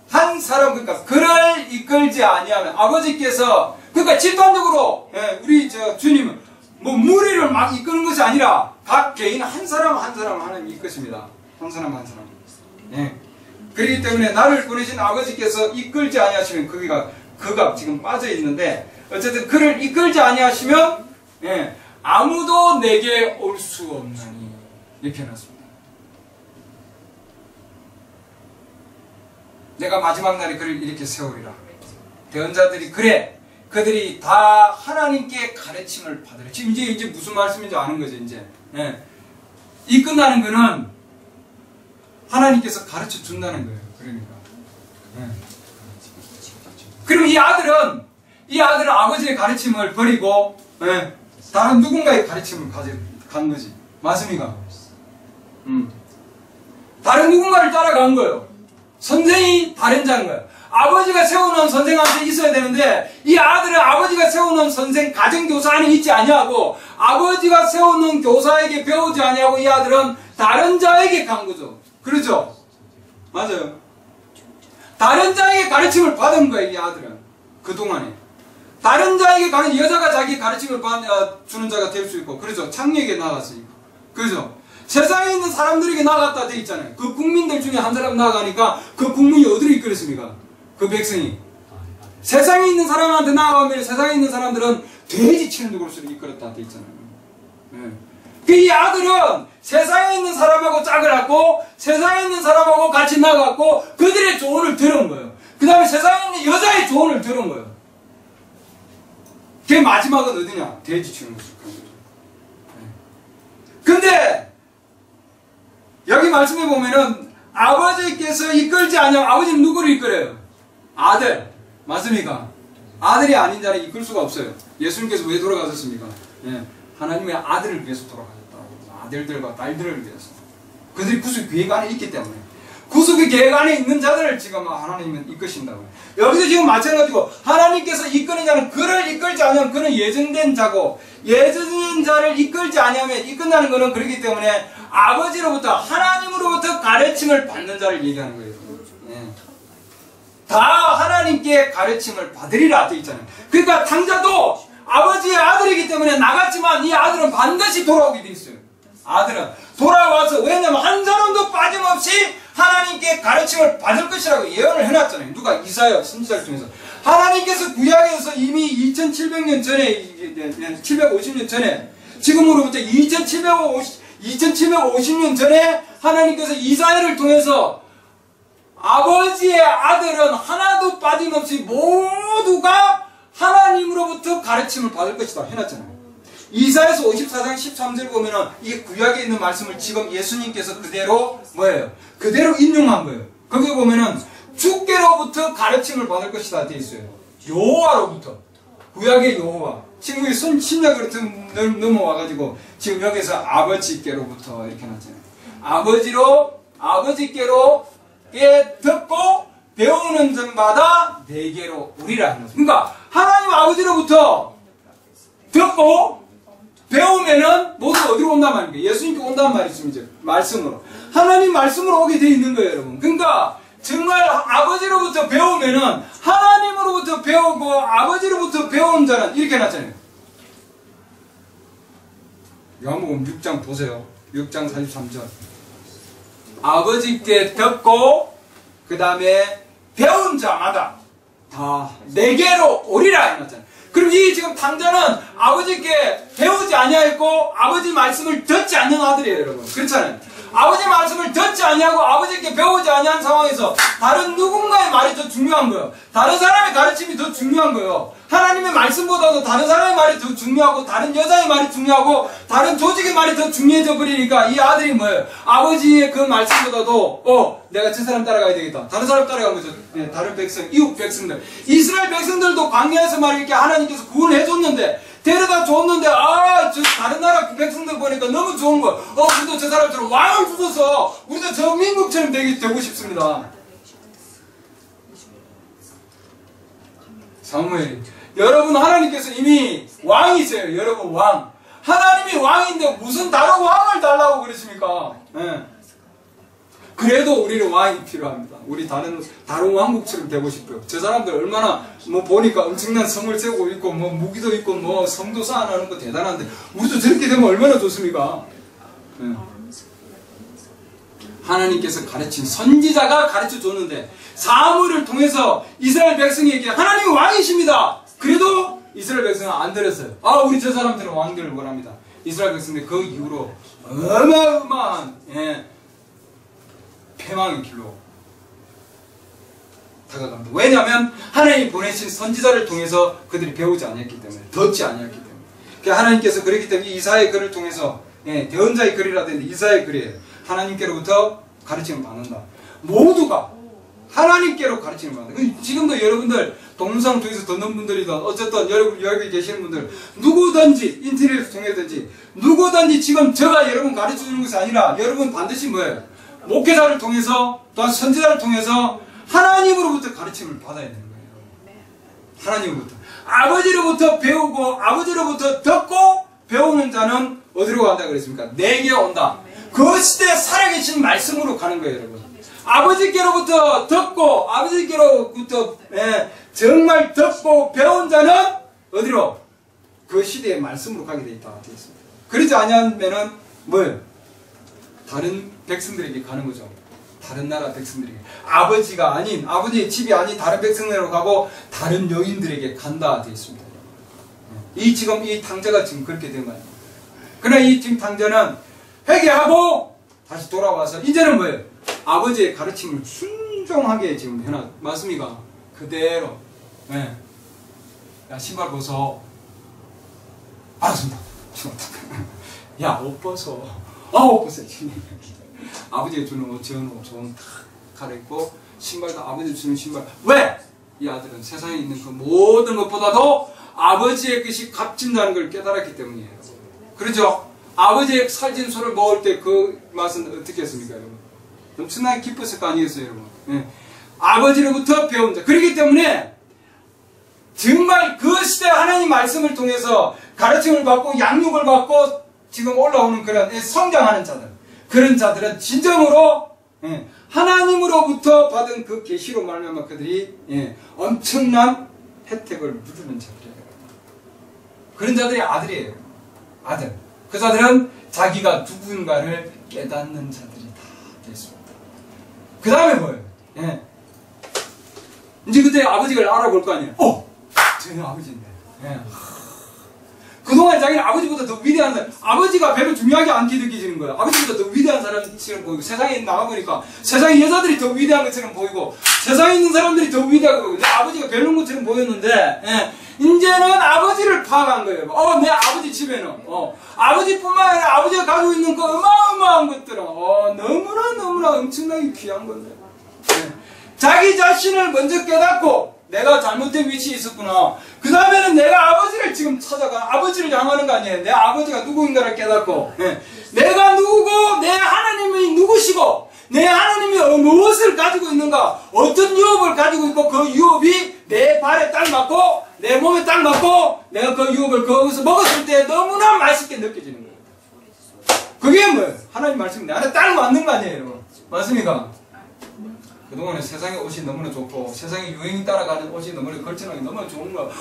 한 사람, 그러니까 그를 이끌지 아니하면 아버지께서, 그러니까 집단적으로 우리 주님은 뭐 무리를 막 이끄는 것이 아니라 각 개인 한 사람 한 사람 하나님 이끄십니다. 한 사람 한 사람. 그렇기 때문에 나를 보내신 아버지께서 이끌지 아니하시면 그가 지금 빠져 있는데, 어쨌든 그를 이끌지 아니하시면 아무도 내게 올 수 없나니 이렇게 해놨습니다. 내가 마지막 날에 그를 이렇게 세우리라. 대언자들이 그들이 다 하나님께 가르침을 받으라. 지금 이제 무슨 말씀인지 아는 거죠, 이제. 이끈다는 거는 하나님께서 가르쳐 준다는 거예요. 그러니까. 그럼 이 아들은 아버지의 가르침을 버리고, 다른 누군가의 가르침을 간 거지. 맞습니까? 다른 누군가를 따라간 거예요. 선생이 다른 자인 거예요. 아버지가 세워놓은 선생한테 있어야 되는데 이 아들은 아버지가 세워놓은 선생 가정교사 안에 있지 아니하고 아버지가 세워놓은 교사에게 배우지 아니하고 이 아들은 다른 자에게 간 거죠. 그렇죠? 맞아요. 다른 자에게 가르침을 받은 거예요. 이 아들은 그동안에 다른 자에게 가는 여자가 자기 가르침을 주는 자가 될 수 있고, 그렇죠? 창녀에게 나갔으니까, 그렇죠? 세상에 있는 사람들에게 나갔다 돼 있잖아요. 그 국민들 중에 한 사람 나가니까 그 국민이 어디로 이끌었습니까? 그 백성이 세상에 있는 사람한테 나가면 세상에 있는 사람들은 돼지 치는 곳으로 이끌었다 돼 있잖아요. 그 이 아들은 세상에 있는 사람하고 짝을 했고 세상에 있는 사람하고 같이 나갔고 그들의 조언을 들은 거예요. 그 다음에 세상에 있는 여자의 조언을 들은 거예요. 그 마지막은 어디냐? 돼지 치는 곳으로 간 거죠. 근데 여기 말씀해 보면은 아버지께서 이끌지 않으면 아버지는 누구를 이끌어요? 아들. 맞습니까? 아들이 아닌 자는 이끌 수가 없어요. 예수님께서 왜 돌아가셨습니까? 하나님의 아들을 위해서 돌아가셨다고. 아들들과 딸들을 위해서. 그들이 구속 계획 안에 있기 때문에. 구속의 계획 안에 있는 자들을 지금 하나님은 이끄신다고요. 여기서 지금 마찬가지고 하나님께서 이끄는 자는 그를 이끌지 않으면 그는 예정된 자고 예정된 자를 이끌지 않으면 이끈다는 것은 그렇기 때문에 아버지로부터 하나님으로부터 가르침을 받는 자를 얘기하는 거예요. 다 하나님께 가르침을 받으리라 되어 있잖아요. 그러니까 당자도 아버지의 아들이기 때문에 나갔지만 이 아들은 반드시 돌아오게 되어 있어요. 아들은 돌아와서 왜냐하면 한 사람도 빠짐없이 하나님께 가르침을 받을 것이라고 예언을 해놨잖아요. 누가? 이사야 선지자를 통해서. 하나님께서 구약에서 이미 2700년 전에 750년 전에 지금으로부터 2750년 전에 하나님께서 이사야를 통해서 아버지의 아들은 하나도 빠짐없이 모두가 하나님으로부터 가르침을 받을 것이다 해놨잖아요. 이사야서 54장 13절 보면은 이게 구약에 있는 말씀을 지금 예수님께서 그대로 뭐예요? 그대로 인용한 거예요. 거기 보면은 주께로부터 가르침을 받을 것이다 되어 있어요. 여호와로부터. 구약의 여호와. 지금 여기 신약으로 넘어와가지고 지금 여기서 아버지께로부터 이렇게 놨잖아요. 아버지께로 듣고 배우는 자마다 내게로 오리라. 그러니까 하나님 아버지로부터 듣고 배우면은 모두 어디로 온단 말입니까? 예수님께 온단 말씀이죠. 말씀으로. 하나님 말씀으로 오게 되어 있는 거예요, 여러분. 그러니까 정말 아버지로부터 배우면은 하나님으로부터 배우고 아버지로부터 배운 자는 이렇게 해놨잖아요. 요한복음 6장 보세요. 6장 43절. 아버지께 듣고 그 다음에 배운 자마다 다 내게로 오리라 해놨잖아요. 그럼 이 지금 당자는 아버지께 배우지 아니하였고 아버지 말씀을 듣지 않는 아들이에요, 여러분. 그렇잖아요. 아버지 말씀을 듣지 아니하고 아버지께 배우지 아니한 상황에서 다른 누군가의 말이 더 중요한 거예요. 다른 사람의 가르침이 더 중요한 거예요. 하나님의 말씀보다도 다른 사람의 말이 더 중요하고 다른 여자의 말이 중요하고 다른 조직의 말이 더 중요해져 버리니까 이 아들이 뭐예요? 아버지의 그 말씀보다도 내가 저 사람 따라가야 되겠다. 다른 사람 따라간 거죠. 다른 백성, 이웃 백성들. 이스라엘 백성들도 광야에서 말이 이렇게 하나님께서 구원해 줬는데 데려다 줬는데 저 다른 나라 백성들 보니까 너무 좋은 거예요. 우리도 저 사람처럼 왕을 주셔서 우리도 저 민국처럼 되고 싶습니다. 사무엘, 여러분 하나님께서 이미 왕이세요. 여러분 왕. 하나님이 왕인데 무슨 다른 왕을 달라고 그러십니까? 그래도 우리는 왕이 필요합니다. 우리 다른 왕국처럼 되고 싶어요. 저 사람들 얼마나 보니까 엄청난 성을 세우고 있고 무기도 있고 성도 쌓아놓는 거 대단한데 우리도 저렇게 되면 얼마나 좋습니까? 하나님께서 가르친 선지자가 가르쳐 줬는데 사무엘을 통해서 이스라엘 백성에게 하나님이 왕이십니다. 그래도 이스라엘 백성은 안 들었어요. 우리 저 사람들은 왕들을 원합니다. 이스라엘 백성들이 그 이후로 어마어마한 패망의 길로 다가갑니다. 왜냐하면 하나님이 보내신 선지자를 통해서 그들이 배우지 아니했기 때문에, 듣지 아니했기 때문에. 그러니까 하나님께서 그랬기 때문에 이사야의 글을 통해서 대언자의 글이라 되는데 이사야의 글이에요. 하나님께로부터 가르침을 받는다. 모두가 하나님께로 가르침을 받는다. 지금도 여러분들 동영상 통해서 듣는 분들이든 어쨌든 여기 계시는 분들 누구든지 인터넷을 통해서든지 누구든지 지금 제가 여러분 가르쳐주는 것이 아니라 여러분 반드시 뭐예요? 목회자를 통해서 또한 선지자를 통해서 하나님으로부터 가르침을 받아야 되는 거예요. 하나님으로부터. 아버지로부터 배우고 아버지로부터 듣고 배우는 자는 어디로 간다 그랬습니까? 내게 온다. 그 시대에 살아계신 말씀으로 가는 거예요, 여러분. 아버지께로부터 듣고 아버지께로부터 정말 듣고 배운 자는 어디로? 그 시대의 말씀으로 가게 돼 있다 되어 있습니다. 그러지 아니하면은 뭐예요? 다른 백성들에게 가는 거죠. 다른 나라 백성들에게. 아버지가 아닌, 아버지의 집이 아닌 다른 백성들로 가고 다른 여인들에게 간다 되어 있습니다. 지금 이 탕자가 지금 그렇게 된 거예요. 그러나 이 지금 탕자는 회개하고 다시 돌아와서 이제는 뭐예요? 아버지의 가르침을 순종하게 지금 해놔. 맞습니까? 그대로. 네. 야, 신발 벗어. 알았습니다. 야, 옷 벗어. 옷 벗어. 아버지가 주는 옷, 지은 옷, 좋은 다 갈아입고, 신발도 아버지가 주는 신발. 왜? 이 아들은 세상에 있는 그 모든 것보다도 아버지의 것이 값진다는 걸 깨달았기 때문이에요. 그렇죠? 아버지의 살진 소를 먹을 때 그 맛은 어떻게 했습니까, 여러분? 엄청나게 기뻤을 거 아니겠어요, 여러분? 네. 아버지로부터 배운 자. 그렇기 때문에 정말 그 시대 하나님 말씀을 통해서 가르침을 받고 양육을 받고 지금 올라오는 그런 성장하는 자들, 그런 자들은 진정으로 하나님으로부터 받은 그 계시로 말미암아 그들이 엄청난 혜택을 누리는 자들이에요. 그런 자들이 아들이에요. 아들. 그 자들은 자기가 누군가를 깨닫는 자들이다 됐습니다. 그 다음에 뭐예요? 이제 그때 아버지를 알아볼 거 아니에요. 쟤는 아버지인데. 그동안 자기는 아버지보다 더 위대한 사람, 아버지가 별로 중요하게 안 느껴지는 거예요. 아버지보다 더 위대한 사람처럼 보이고, 세상에 나가보니까 세상에 여자들이 더 위대한 것처럼 보이고, 세상에 있는 사람들이 더 위대하게 보이고, 내 아버지가 별론 것처럼 보였는데, 이제는 아버지를 파악한 거예요. 내 아버지 집에는, 아버지뿐만 아니라 아버지가 가지고 있는 그 어마어마한 것들은, 너무나 엄청나게 귀한 건데. 자기 자신을 먼저 깨닫고, 내가 잘못된 위치에 있었구나. 그 다음에는 내가 아버지를 지금 찾아가, 아버지를 향하는 거 아니에요. 내 아버지가 누구인가를 깨닫고, 내가 누구고, 내 하나님이 누구시고, 내 하나님이 무엇을 가지고 있는가, 어떤 유업을 가지고 있고, 그 유업이 내 발에 딱 맞고, 내 몸에 딱 맞고, 내가 그 유업을 거기서 먹었을 때 너무나 맛있게 느껴지는 거예요. 그게 뭐예요? 하나님 말씀이 내 안에 딱 맞는 거 아니에요, 여러분? 맞습니까? 그동안에 세상의 옷이 너무나 좋고 세상의 유행이 따라가는 옷이 너무나 걸쳐나기 너무나 좋은 거.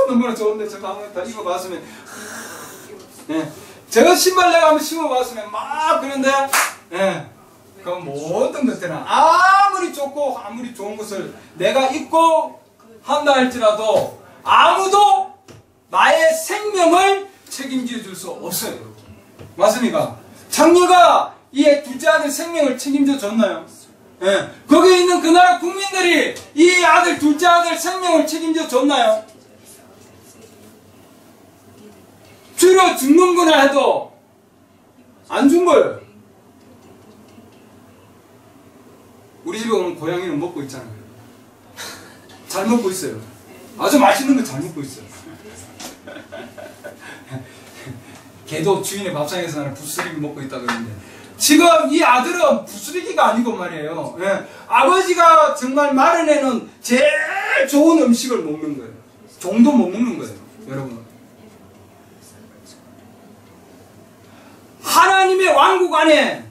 너무나 좋은데 저거 한번 다 입어봤으면 저 신발 내가 한번 신어봤으면 막 그런데 그 모든 것들은 아무리 좋고 아무리 좋은 것을 내가 입고 한다 할지라도 아무도 나의 생명을 책임져 줄 수 없어요. 맞습니까? 장녀가 이 둘째 아들 생명을 책임져 줬나요? 거기에 있는 그 나라 국민들이 이 아들, 둘째 아들 생명을 책임져 줬나요? 주로 죽는구나 해도 안 준 거예요. 우리 집에 오는 고양이는 먹고 있잖아요. 잘 먹고 있어요. 아주 맛있는 거 잘 먹고 있어요. 개도 주인의 밥상에서 나는 부스러기 먹고 있다 그러는데 지금 이 아들은 부스러기가 아니고 말이에요. 아버지가 정말 마련해놓은 제일 좋은 음식을 먹는 거예요. 종도 못 먹는 거예요, 여러분. 하나님의 왕국 안에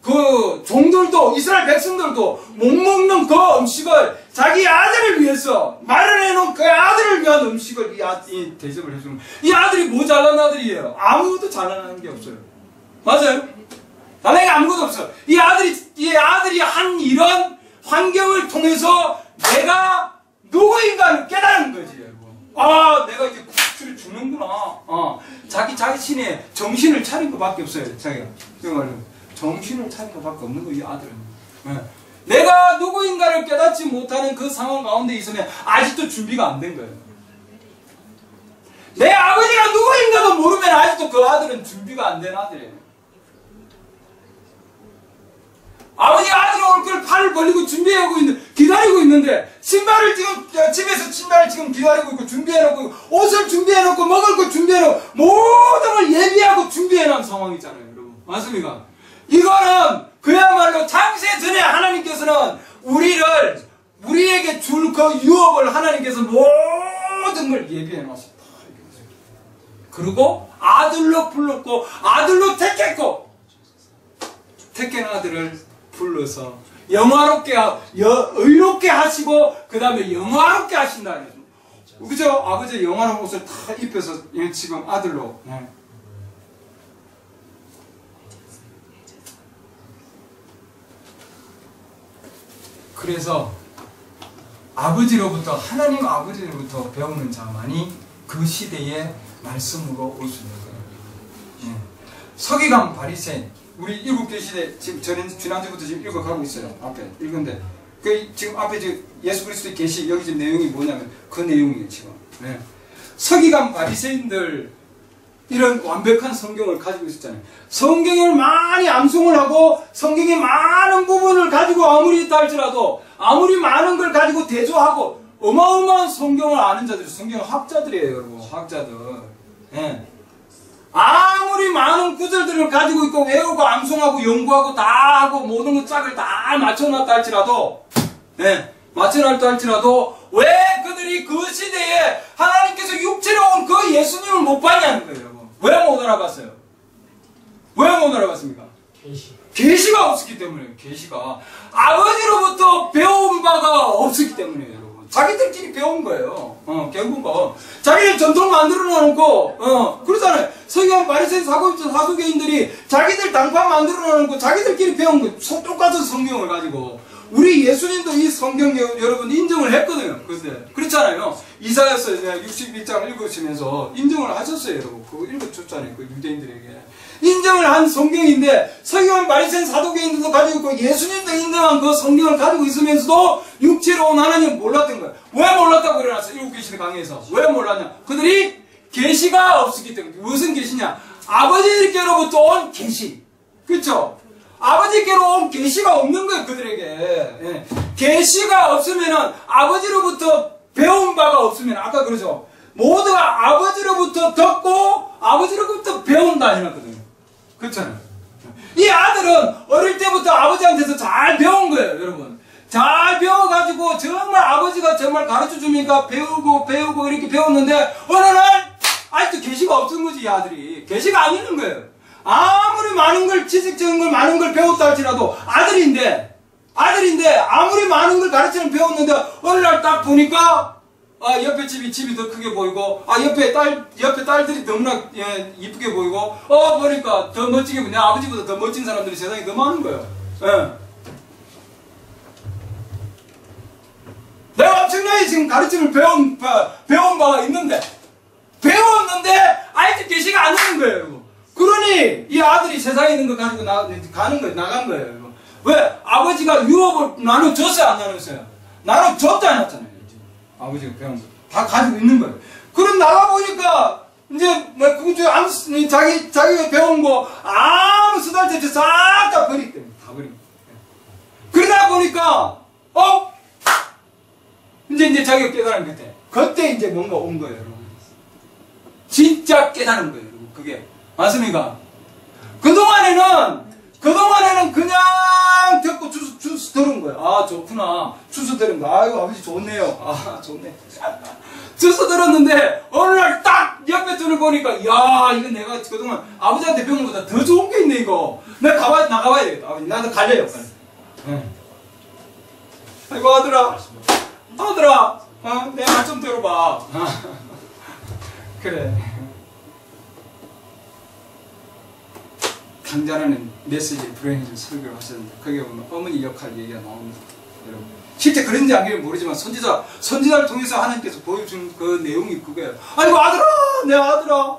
그 종들도 이스라엘 백성들도 못 먹는 그 음식을 자기 아들을 위해서 마련해놓은 그 아들을 위한 음식을 이 대접을 해주는 거예요. 이 아들이 뭐 잘난 아들이에요? 아무것도 잘난 게 없어요. 맞아요? 나에게 아무것도 없어. 이 아들이 한 이런 환경을 통해서 내가 누구인가를 깨달은 거지, 여러분. 내가 이제 구출을 주는구나. 자기 자신의 정신을 차린 것밖에 없어요, 자기가. 정신을 차린 것밖에 없는 거예요, 이 아들은. 내가 누구인가를 깨닫지 못하는 그 상황 가운데 있으면 아직도 준비가 안 된 거예요. 내 아버지가 누구인가도 모르면 아직도 그 아들은 준비가 안 된 아들이에요. 아버지가 아들이 올 걸 팔을 벌리고 기다리고 있는데, 집에서 신발을 지금 기다리고 있고, 준비해놓고, 옷을 준비해놓고, 먹을 거 준비해놓고, 모든 걸 예비하고 준비해놓은 상황이잖아요, 여러분. 맞습니까? 이거는 그야말로 창세 전에 하나님께서는 우리에게 줄 그 유업을 하나님께서 모든 걸 예비해 놓으셨다. 그리고 아들로 불렀고 아들로 택했고 택한 아들을 불러서 의롭게 하시고 그 다음에 영화롭게 하신다. 그죠? 아버지 영화로운 옷을 다 입혀서 지금 아들로. 그래서 하나님 아버지로부터 배우는 자만이 그 시대의 말씀으로 올 수 있는 거예요. 서기관 바리새인, 우리 일곱개 시대 지금 지난주부터 지금 읽어가고 있어요. 앞에 읽은데 지금 앞에 예수 그리스도의 계시 여기 지금 내용이 뭐냐면 그 내용이에요 지금. 서기관 바리새인들 이런 완벽한 성경을 가지고 있었잖아요. 성경을 많이 암송을 하고 성경의 많은 부분을 가지고 아무리 있다 할지라도 아무리 많은 걸 가지고 대조하고 어마어마한 성경을 아는 자들, 성경 학자들이에요, 여러분. 학자들. 아무리 많은 구절들을 가지고 있고 외우고 암송하고 연구하고 다 하고 모든 것 짝을 다 맞춰놨다 할지라도 맞춰놨다 할지라도 왜 그들이 그 시대에 하나님께서 육체로 온 그 예수님을 못 봤냐는 거예요, 여러분. 왜 못 알아봤어요? 왜 못 알아봤습니까? 계시가 없었기 때문에요. 계시가 아버지로부터 배운 바가 없었기 때문이에요, 여러분. 자기들끼리 배운 거예요. 결국은 자기들 전통 만들어 놓고 그러잖아요. 서기관 바리새인 사두개인들이 자기들 당판 만들어 놓고 자기들끼리 배운 거 똑같은 성경을 가지고 우리 예수님도 이 성경 여러분 인정을 했거든요. 그렇잖아요. 이사야서 61장을 읽으시면서 인정을 하셨어요, 여러분. 그거 읽어줬잖아요. 그 유대인들에게. 인정을 한 성경인데 서기관 바리새인 사두개인들도 가지고 있고 예수님도 인정한 그 성경을 가지고 있으면서도 육체로 온 하나님을 몰랐던 거예요. 왜 몰랐다고 그래놨어요? 일곱개 시대 강의에서. 왜 몰랐냐? 그들이 계시가 없었기 때문에. 무슨 계시냐? 아버지께로부터 온 계시. 그렇죠? 아버지께로 온 계시가 없는 거예요, 그들에게. 계시가 없으면은 아버지로부터 배운 바가 없으면 아까 그러죠. 모두가 아버지로부터 듣고 아버지로부터 배운다 해놨거든요. 그렇잖아요. 이 아들은 어릴 때부터 아버지한테서 잘 배운 거예요, 여러분. 잘 배워가지고 정말 아버지가 정말 가르쳐 주니까 배우고 이렇게 배웠는데 어느 날 아직도 계시가 없는 거지, 이 아들이. 계시가 안 있는 거예요. 아무리 많은 걸 지식적인 걸 많은 걸 배웠다 할지라도 아들인데 아무리 많은 걸 가르치는 배웠는데 어느 날 딱 보니까 옆에 집이 더 크게 보이고 옆에 딸들이 너무나 이쁘게 보이고 보니까 더 멋지게 보이네. 아버지보다 더 멋진 사람들이 세상에 더 많은 거예요. 내가 엄청나게 지금 가르침을 배운 바가 있는데 배웠는데 아직도 계시가 안 오는 거예요. 그러니 이 아들이 세상에 있는 거 가지고 나간 거예요. 왜? 아버지가 유업을 나눠줬어요, 안 나눴어요? 나눠줬지 않았잖아요. 아버지가 배운 거 다 가지고 있는 거예요. 그럼 나가보니까 이제 자기가 배운 거 아무 쓰잘데없이 싹 다 버리기 때문에 다 버린 거예요. 그러다 보니까 이제 자기가 깨달은 그때 이제 뭔가 온 거예요, 여러분. 진짜 깨달은 거예요, 여러분. 그게 맞습니까? 그동안에는 그냥 듣고 주스 들은 거예요. 좋구나. 주스 들은 거. 아이고, 아버지 좋네요. 좋네. 주스 들었는데, 어느 날 딱 옆에 둘을 보니까, 이거 내가 그동안 아버지한테 배운 것보다 더 좋은 게 있네, 이거. 내가 나가봐야 되겠다. 아버지, 나도 갈래요, 빨리. 아이고, 아들아, 내 말 좀 들어봐. 그래. 강자라는 메시지 브레인을 설교를 하셨는데 거기에 보면 어머니 역할 얘기가 나옵니다. 여러분 실제 그런지 아닌지 모르지만 선지자를 통해서 하나님께서 보여준 그 내용이 그거예요. 아이고 아들아, 내 아들아,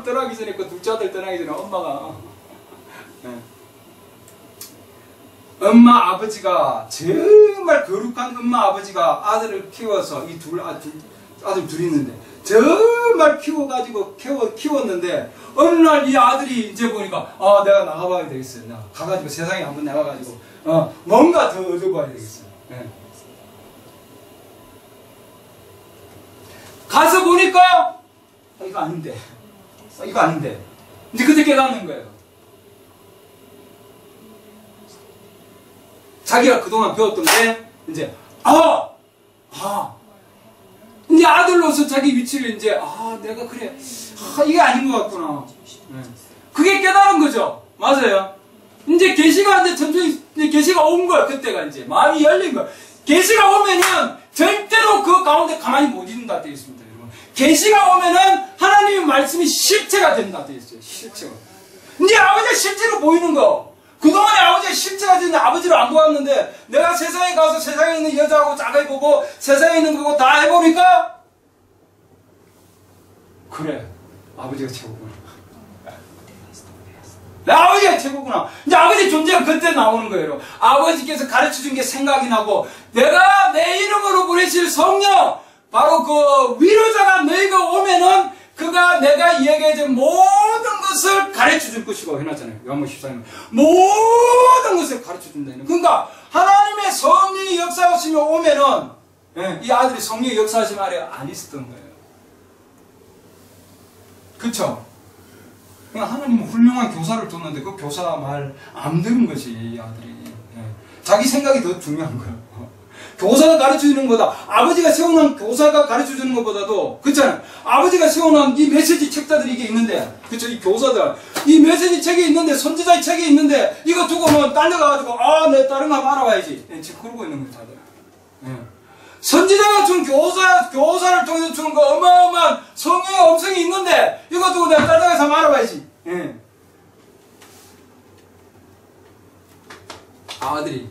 떠나기 전에 그 둘째 아들 떠나기 전에 엄마가 엄마 아버지가 정말 거룩한 엄마 아버지가 아들을 키워서 이 아들 둘이 있는데 정말 키웠는데 어느 날 이 아들이 이제 보니까 내가 나가봐야 되겠어요. 가가지고 세상에 한번 나가가지고 뭔가 더 얻어봐야 되겠어요. 가서 보니까 이거 아닌데 이제 그때 깨닫는 거예요. 자기가 그동안 배웠던 게 이제 이제 아들로서 자기 위치를 이제 내가 그래 이게 아닌 것 같구나. 그게 깨달은 거죠. 맞아요. 이제 계시가 이제 천천히 계시가 온 거야. 그때가 이제 마음이 열린 거야. 계시가 오면은 절대로 그 가운데 가만히 못 있는다 되어 있습니다. 여러분. 계시가 오면은 하나님의 말씀이 실체가 된다 되어 있어요. 실체가. 이제 아버지가 실제로 보이는 거. 그동안에 아버지가 실체가 되는데 아버지를 안 보았는데 내가 세상에 가서 세상에 있는 여자하고 짝을 보고 세상에 있는 거고 다 해보니까 그래 아버지가 최고구나. 내 아버지가 최고구나. 이제 아버지 존재가 그때 나오는 거예요. 아버지께서 가르쳐준 게 생각이 나고 내가 내 이름으로 부르실 성령 바로 그 위로자가 너희가 오면은 그가 내가 이야기해준 모든 것을 가르쳐줄 것이고 해놨잖아요. 요한복음 14장 모든 것을 가르쳐준다. 그러니까 하나님의 성령이 역사하시며 오면은 이 아들이 성령이 역사하시면 아래 안 있었던 거예요. 그쵸? 그러니까 하나님은 훌륭한 교사를 뒀는데 그 교사 말 안 들은 것이 이 아들이. 자기 생각이 더 중요한 거예요. 교사가 가르쳐주는 것보다 아버지가 세워놓은 교사가 가르쳐주는 것보다도 그렇잖아요. 아버지가 세워놓은 이 메시지 책자들이 이게 있는데 그쵸? 이 교사들 이 메시지 책이 있는데 선지자의 책이 있는데 이거 두고는 딴 데 가가지고 내 다른 거 한번 알아봐야지. 지금 그러고 있는 거예요 다들. 선지자가 준 교사를 통해서 주는 그 어마어마한 성령의 음성이 있는데 이거 두고 내가 다른 데 가서 한번 알아봐야지. 아들이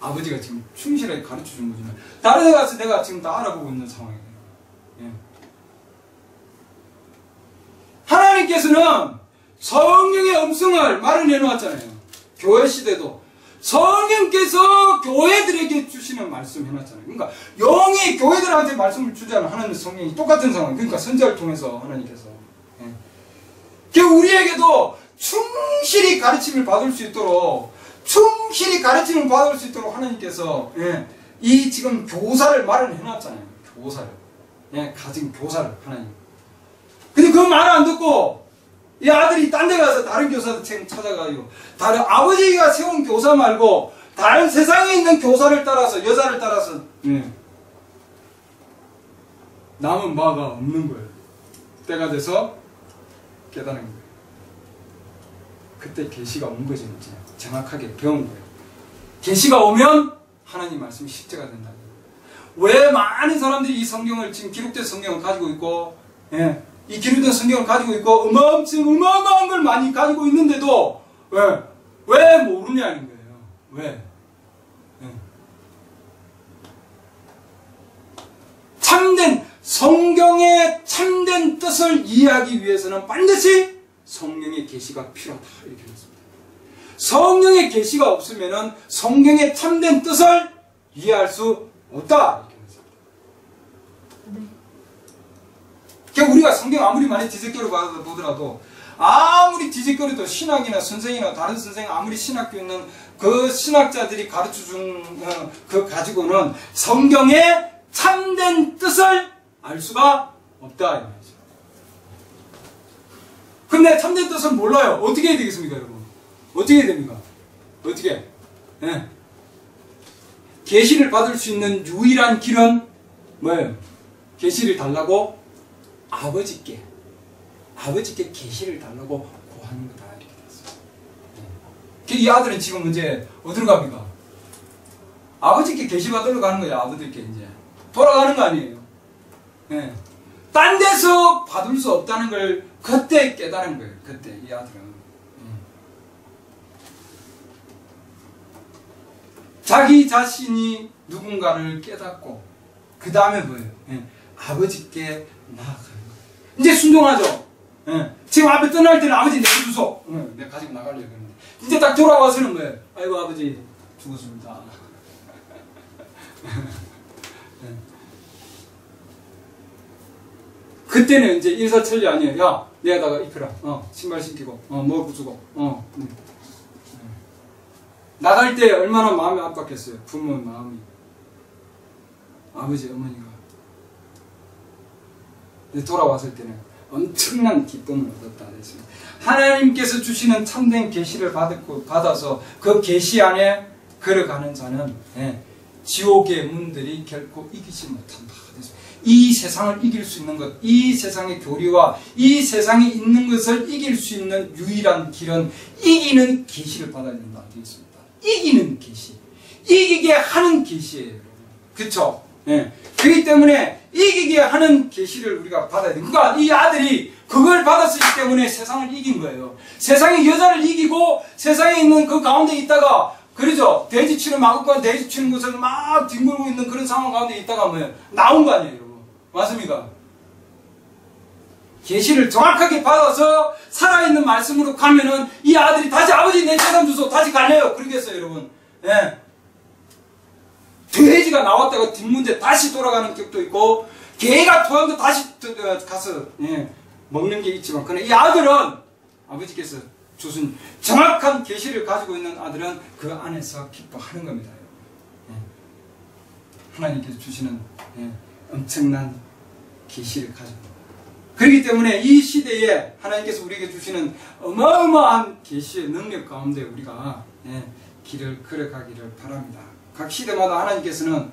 아버지가 지금 충실하게 가르쳐준 거지만 다른 데 가서 내가 지금 다 알아보고 있는 상황이에요. 하나님께서는 성령의 음성을 마련해 놓았잖아요. 교회 시대도 성령께서 교회들에게 주시는 말씀 해놨잖아요. 그러니까 영이 교회들한테 말씀을 주잖아요. 하나님의 성령이 똑같은 상황. 그러니까 선지자를 통해서 하나님께서 우리에게도 충실히 가르침을 받을 수 있도록 충실히 가르침을 받을 수 있도록 하나님께서 이 지금 교사를 마련해 놨잖아요. 교사를 가진 교사를 하나님. 근데 그 말을 안 듣고 이 아들이 딴 데 가서 다른 교사들 찾아가요. 다른 아버지가 세운 교사 말고 다른 세상에 있는 교사를 따라서 여자를 따라서 남은 바가 없는 거예요. 때가 돼서 깨달은 거예요. 그때 계시가 온 거지 이제 정확하게 배운 거예요. 계시가 오면 하나님 말씀이 실제가 된다. 왜 많은 사람들이 이 성경을 지금 기록된 성경을 가지고 있고 이 기록된 성경을 가지고 있고 어마어마한 걸 많이 가지고 있는데도 왜 모르냐는 거예요. 왜? 참된 성경의 참된 뜻을 이해하기 위해서는 반드시 성령의 계시가 필요하다 이렇게 했습니다. 성령의 계시가 없으면은 성경의 참된 뜻을 이해할 수 없다 이렇게 했습니다. 그러니까 우리가 성경 아무리 많이 뒤적거려 보더라도 아무리 뒤적거려도 신학이나 선생이나 다른 선생 아무리 신학교 있는 그 신학자들이 가르쳐준 그 가지고는 성경의 참된 뜻을 알 수가 없다 이 말이죠. 근데 참된 뜻은 몰라요. 어떻게 해야 되겠습니까, 여러분? 어떻게 해야 됩니까? 어떻게? 계시를 받을 수 있는 유일한 길은 뭐예요? 계시를 달라고 아버지께 계시를 달라고 구하는 거다 이렇게 됐어요. 이 아들은 지금 이제 어디로 갑니까? 아버지께 계시 받으러 가는 거예요. 아버들께 이제 돌아가는 거 아니에요. 딴 데서 받을 수 없다는 걸 그때 깨달은 거예요. 그때 이 아들은 자기 자신이 누군가를 깨닫고 그 다음에 뭐예요? 아버지께 나아가는 거예요. 이제 순종하죠. 지금 앞에 떠날 때는 아버지 내주소. 내가 가지고 나가려고 했는데 이제 딱 돌아와서는 뭐예요? 아이고 아버지 죽었습니다. 그때는 이제 일사천리 아니에요. 야, 내다가 입혀라. 신발 신기고, 먹고 주고, 나갈 때 얼마나 마음이 압박했어요. 부모의 마음이. 아버지, 어머니가. 근데 돌아왔을 때는 엄청난 기쁨을 얻었다 그랬습니다. 하나님께서 주시는 참된 계시를 받아서 그 계시 안에 걸어가는 자는 지옥의 문들이 결코 이기지 못한다. 이 세상을 이길 수 있는 것, 이 세상의 교리와 이 세상에 있는 것을 이길 수 있는 유일한 길은 이기는 계시를 받아야 된다. 되겠습니다. 이기는 계시, 이기게 하는 계시예요. 그렇죠? 그렇기 때문에 이기게 하는 계시를 우리가 받아야 돼요. 그러니까 이 아들이 그걸 받았기 때문에 세상을 이긴 거예요. 세상의 여자를 이기고 세상에 있는 그 가운데 있다가, 그러죠? 돼지 치는 마구간 돼지 치는 곳에서 막 뒹굴고 있는 그런 상황 가운데 있다가 뭐예요? 나온 거 아니에요, 여러분. 맞습니까? 계시를 정확하게 받아서 살아있는 말씀으로 가면은 이 아들이 다시 아버지 내 재산 주소 다시 갈래요. 그러겠어요, 여러분. 돼지가 나왔다가 뒷문제 다시 돌아가는 격도 있고, 개가 토한도 다시 가서 먹는 게 있지만, 그러나 이 아들은 아버지께서 주신 정확한 계시를 가지고 있는 아들은 그 안에서 기뻐하는 겁니다. 하나님께서 주시는 엄청난 계시를 가지고, 그렇기 때문에 이 시대에 하나님께서 우리에게 주시는 어마어마한 계시의 능력 가운데 우리가 길을 걸어가기를 바랍니다. 각 시대마다 하나님께서는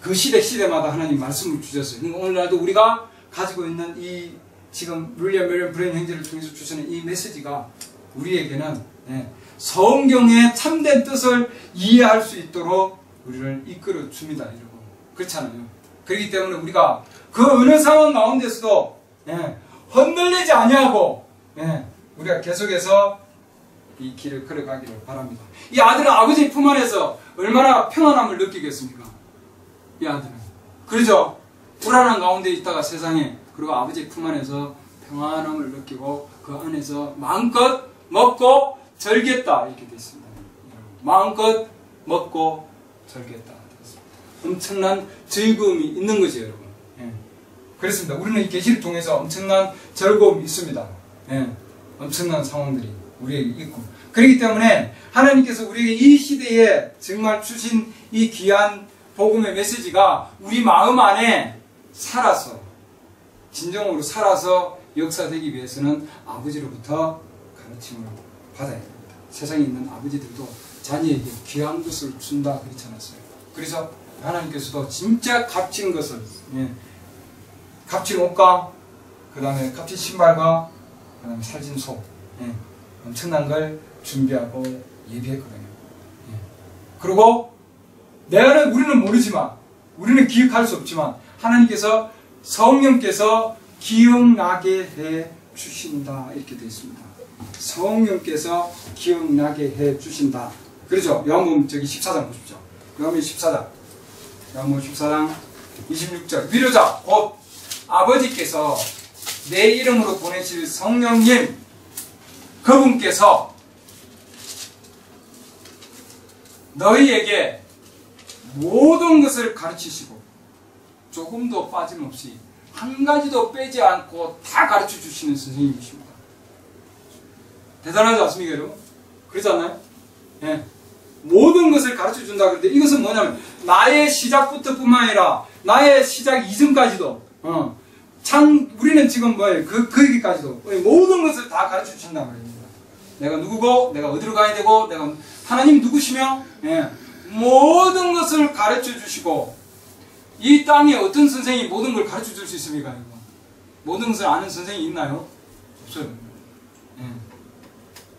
그 시대마다 하나님 말씀을 주셨어요. 그러니까 오늘날도 우리가 가지고 있는 이 지금 윌리엄 메리언 브레인 형제를 통해서 주시는 이 메시지가 우리에게는 성경의 참된 뜻을 이해할 수 있도록 우리를 이끌어 줍니다, 여러분. 그렇잖아요. 그렇기 때문에 우리가 그 어느 상황 가운데서도 흔들리지 아니하고 우리가 계속해서 이 길을 걸어가기를 바랍니다. 이 아들은 아버지 품 안에서 얼마나 평안함을 느끼겠습니까? 이 아들은. 그렇죠? 불안한 가운데 있다가 세상에, 그리고 아버지 품 안에서 평안함을 느끼고 그 안에서 마음껏 먹고 절겠다, 이렇게 되어 있습니다. 마음껏 먹고 절겠다. 엄청난 즐거움이 있는 거죠, 여러분. 그렇습니다. 우리는 이 계시를 통해서 엄청난 즐거움이 있습니다. 엄청난 상황들이 우리에게 있고, 그렇기 때문에 하나님께서 우리에게 이 시대에 정말 주신 이 귀한 복음의 메시지가 우리 마음 안에 살아서, 진정으로 살아서 역사되기 위해서는 아버지로부터 가르침을 받아야 됩니다. 세상에 있는 아버지들도 자녀에게 귀한 것을 준다 그렇지 않았어요? 그래서 하나님께서도 진짜 값진 것을, 값진 옷과 그 다음에 값진 신발과 그 다음에 살찐 소, 엄청난 걸 준비하고 예비했거든요. 그리고 우리는 모르지만, 우리는 기억할 수 없지만 하나님께서, 성령께서 기억나게 해 주신다, 이렇게 되어 있습니다. 성령께서 기억나게 해 주신다. 그렇죠? 요한복음 14장 보십시오. 요한복음 14장 26절. 위로자 곧 아버지께서 내 이름으로 보내실 성령님, 그분께서 너희에게 모든 것을 가르치시고 조금도 빠짐없이 한 가지도 빼지 않고 다 가르쳐 주시는 선생님이십니다. 대단하지 않습니까, 여러분? 그렇지 않나요? 모든 것을 가르쳐 준다. 그런데 이것은 뭐냐면 나의 시작부터 뿐만 아니라 나의 시작 이전까지도, 우리는 지금 뭐예요? 거기까지도 모든 것을 다 가르쳐 주신다 말입니다. 내가 누구고, 내가 어디로 가야 되고, 내가 하나님 누구시며, 모든 것을 가르쳐 주시고, 이 땅에 어떤 선생이 모든 걸 가르쳐 줄 수 있습니까? 모든 것을 아는 선생이 있나요? 없어요.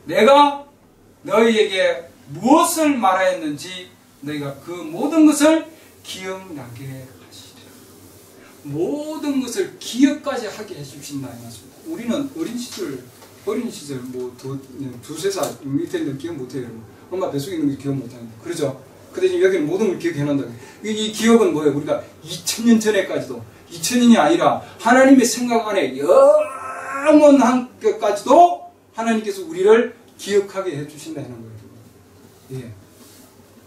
내가 너희에게 무엇을 말하였는지 너희가 그 모든 것을 기억나게 하시리라. 모든 것을 기억까지 하게 해주신다 이 말씀입니다. 우리는 어린 시절 뭐 두세 살 밑에는 기억 못해요. 엄마 뱃속에 있는 거 기억 못하는데, 그렇죠? 근데 지금 여기는 모든 걸 기억해낸다. 이 기억은 뭐예요? 우리가 2000년 전에까지도, 2000년이 아니라 하나님의 생각 안에 영원한 것까지도 하나님께서 우리를 기억하게 해주신다는 거예요. 예.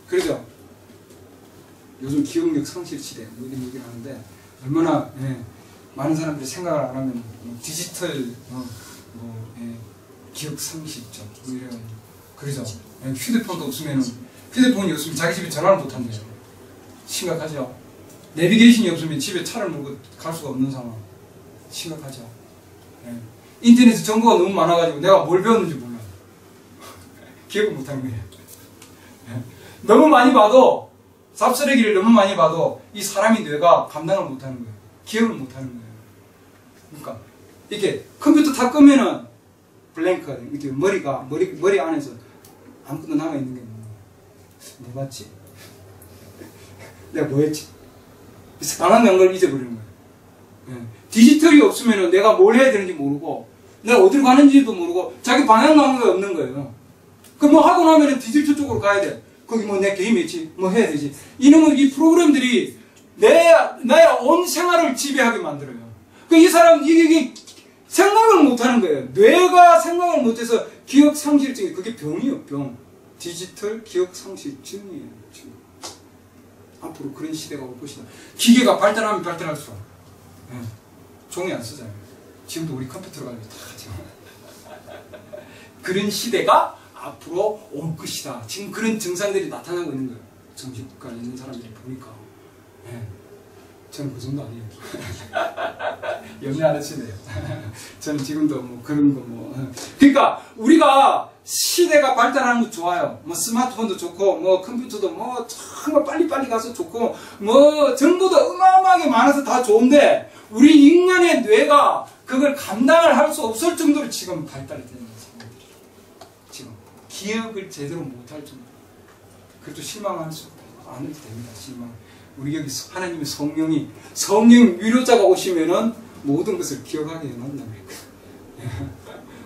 그렇죠? 요즘 기억력 상실 시대, 뭐 이런 얘기를 하는데, 얼마나, 많은 사람들이 생각을 안 하면, 디지털, 기억 상실증, 뭐 이런, 그렇죠? 휴대폰도 휴대폰이 없으면 자기 집에 전화를 못 한대요. 심각하죠? 내비게이션이 없으면 집에 차를 몰고 갈 수가 없는 상황. 심각하죠? 인터넷에 정보가 너무 많아가지고 내가 뭘 배웠는지 몰라요. 기억을 못하는 거예요. 너무 많이 봐도, 잡쓰레기를 너무 많이 봐도 이 사람이 뇌가 감당을 못하는 거예요. 기억을 못하는 거예요. 그러니까 이렇게 컴퓨터 다 끄면은 블랭크가 돼요. 이렇게 머리 안에서 아무것도 남아있는 게 뭐 봤지? 내가 뭐 했지? 당한 걸 잊어버리는 거예요. 예. 디지털이 없으면 내가 뭘 해야 되는지 모르고, 내가 어디로 가는지도 모르고, 자기 방향감이 없는 거예요. 그 뭐 하고 나면 디지털 쪽으로 가야 돼. 거기 뭐 내 게임 있지? 뭐 해야 되지? 이놈의 이 프로그램들이 나의 온 생활을 지배하게 만들어요. 그 이 사람, 이게 생각을 못 하는 거예요. 뇌가 생각을 못해서 기억 상실증이, 그게 병이에요, 병. 디지털 기억 상실증이에요, 지금. 앞으로 그런 시대가 올 것이다. 기계가 발달하면 발달할수록. 네. 종이 안 쓰잖아요. 지금도 우리 컴퓨터로 가지고 다 지금. 그런 시대가 앞으로 올 것이다. 지금 그런 증상들이 나타나고 있는 거예요. 정신과에 있는 사람들이 보니까. 네. 저는 그 정도 아니에요. 염려 안 하시네요. 저는 지금도 뭐 그런 거 뭐. 그러니까 우리가 시대가 발달하는 거 좋아요. 뭐 스마트폰도 좋고, 뭐 컴퓨터도 뭐 정말 빨리빨리 가서 좋고, 뭐 정보도 어마어마하게 많아서 다 좋은데, 우리 인간의 뇌가 그걸 감당을 할 수 없을 정도로 지금 발달이 되는 거예요. 지금 기억을 제대로 못할 정도. 그래도 실망할 수 안 해도 됩니다. 실망. 우리 여기 하나님의 성령 위로자가 오시면은 모든 것을 기억하게 해놓는다는 거예요.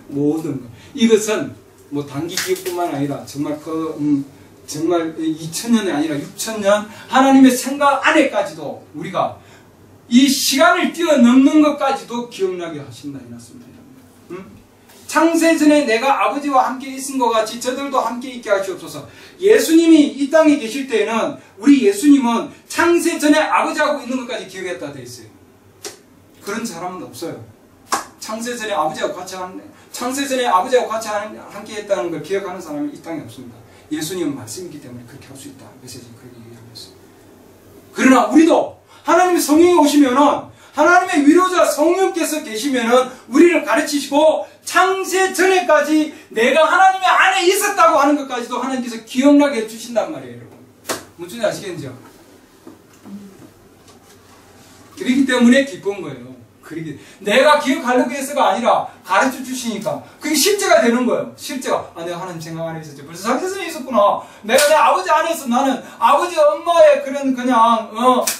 모든 것. 이것은 뭐 단기 기억뿐만 아니라 정말 정말 2000년이 아니라 6000년 하나님의 생각 안에까지도 우리가 이 시간을 뛰어넘는 것까지도 기억나게 하신다 이 말씀입니다. 창세전에 내가 아버지와 함께 있은 것 같이 저들도 함께 있게 하시옵소서. 예수님이 이 땅에 계실 때에는 우리 예수님은 창세전에 아버지하고 있는 것까지 기억했다 되어 있어요. 그런 사람은 없어요. 창세전에 아버지하고 같이 함께 했다는 걸 기억하는 사람이 이 땅에 없습니다. 예수님은 말씀이기 때문에 그렇게 할 수 있다. 메시지 그렇게 얘기하고 있어요. 그러나 우리도 하나님의 성령이 오시면은, 하나님의 위로자 성령께서 계시면은 우리를 가르치시고 창세 전에까지 내가 하나님의 안에 있었다고 하는 것까지도 하나님께서 기억나게 해주신단 말이에요, 여러분. 무슨 아시겠죠? 그렇기 때문에 기쁜 거예요. 내가 기억하려고 해서가 아니라 가르쳐 주시니까 그게 실제가 되는 거예요. 실제가 내가 하나님 생각 안에 있었지. 벌써 창세전에 있었구나. 내가 내 아버지 안에서 나는 아버지 엄마의 그런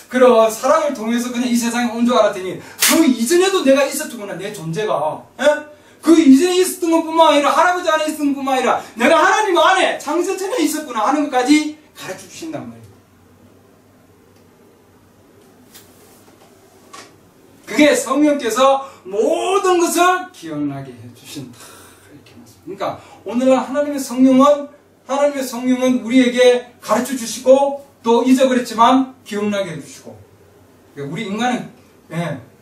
그런 사랑을 통해서 그냥 이 세상에 온 줄 알았더니 그 이전에도 내가 있었구나. 내 존재가. 그 이전에 있었던 것뿐만 아니라 할아버지 안에 있었던 것뿐만 아니라 내가 하나님 안에 창세전에 있었구나 하는 것까지 가르쳐 주신단 말이에요. 그게 성령께서 모든 것을 기억나게 해주신다. 이렇게 말씀합니다. 그러니까 오늘날 하나님의 성령은 우리에게 가르쳐 주시고 또 잊어버렸지만 기억나게 해주시고, 그러니까 우리 인간은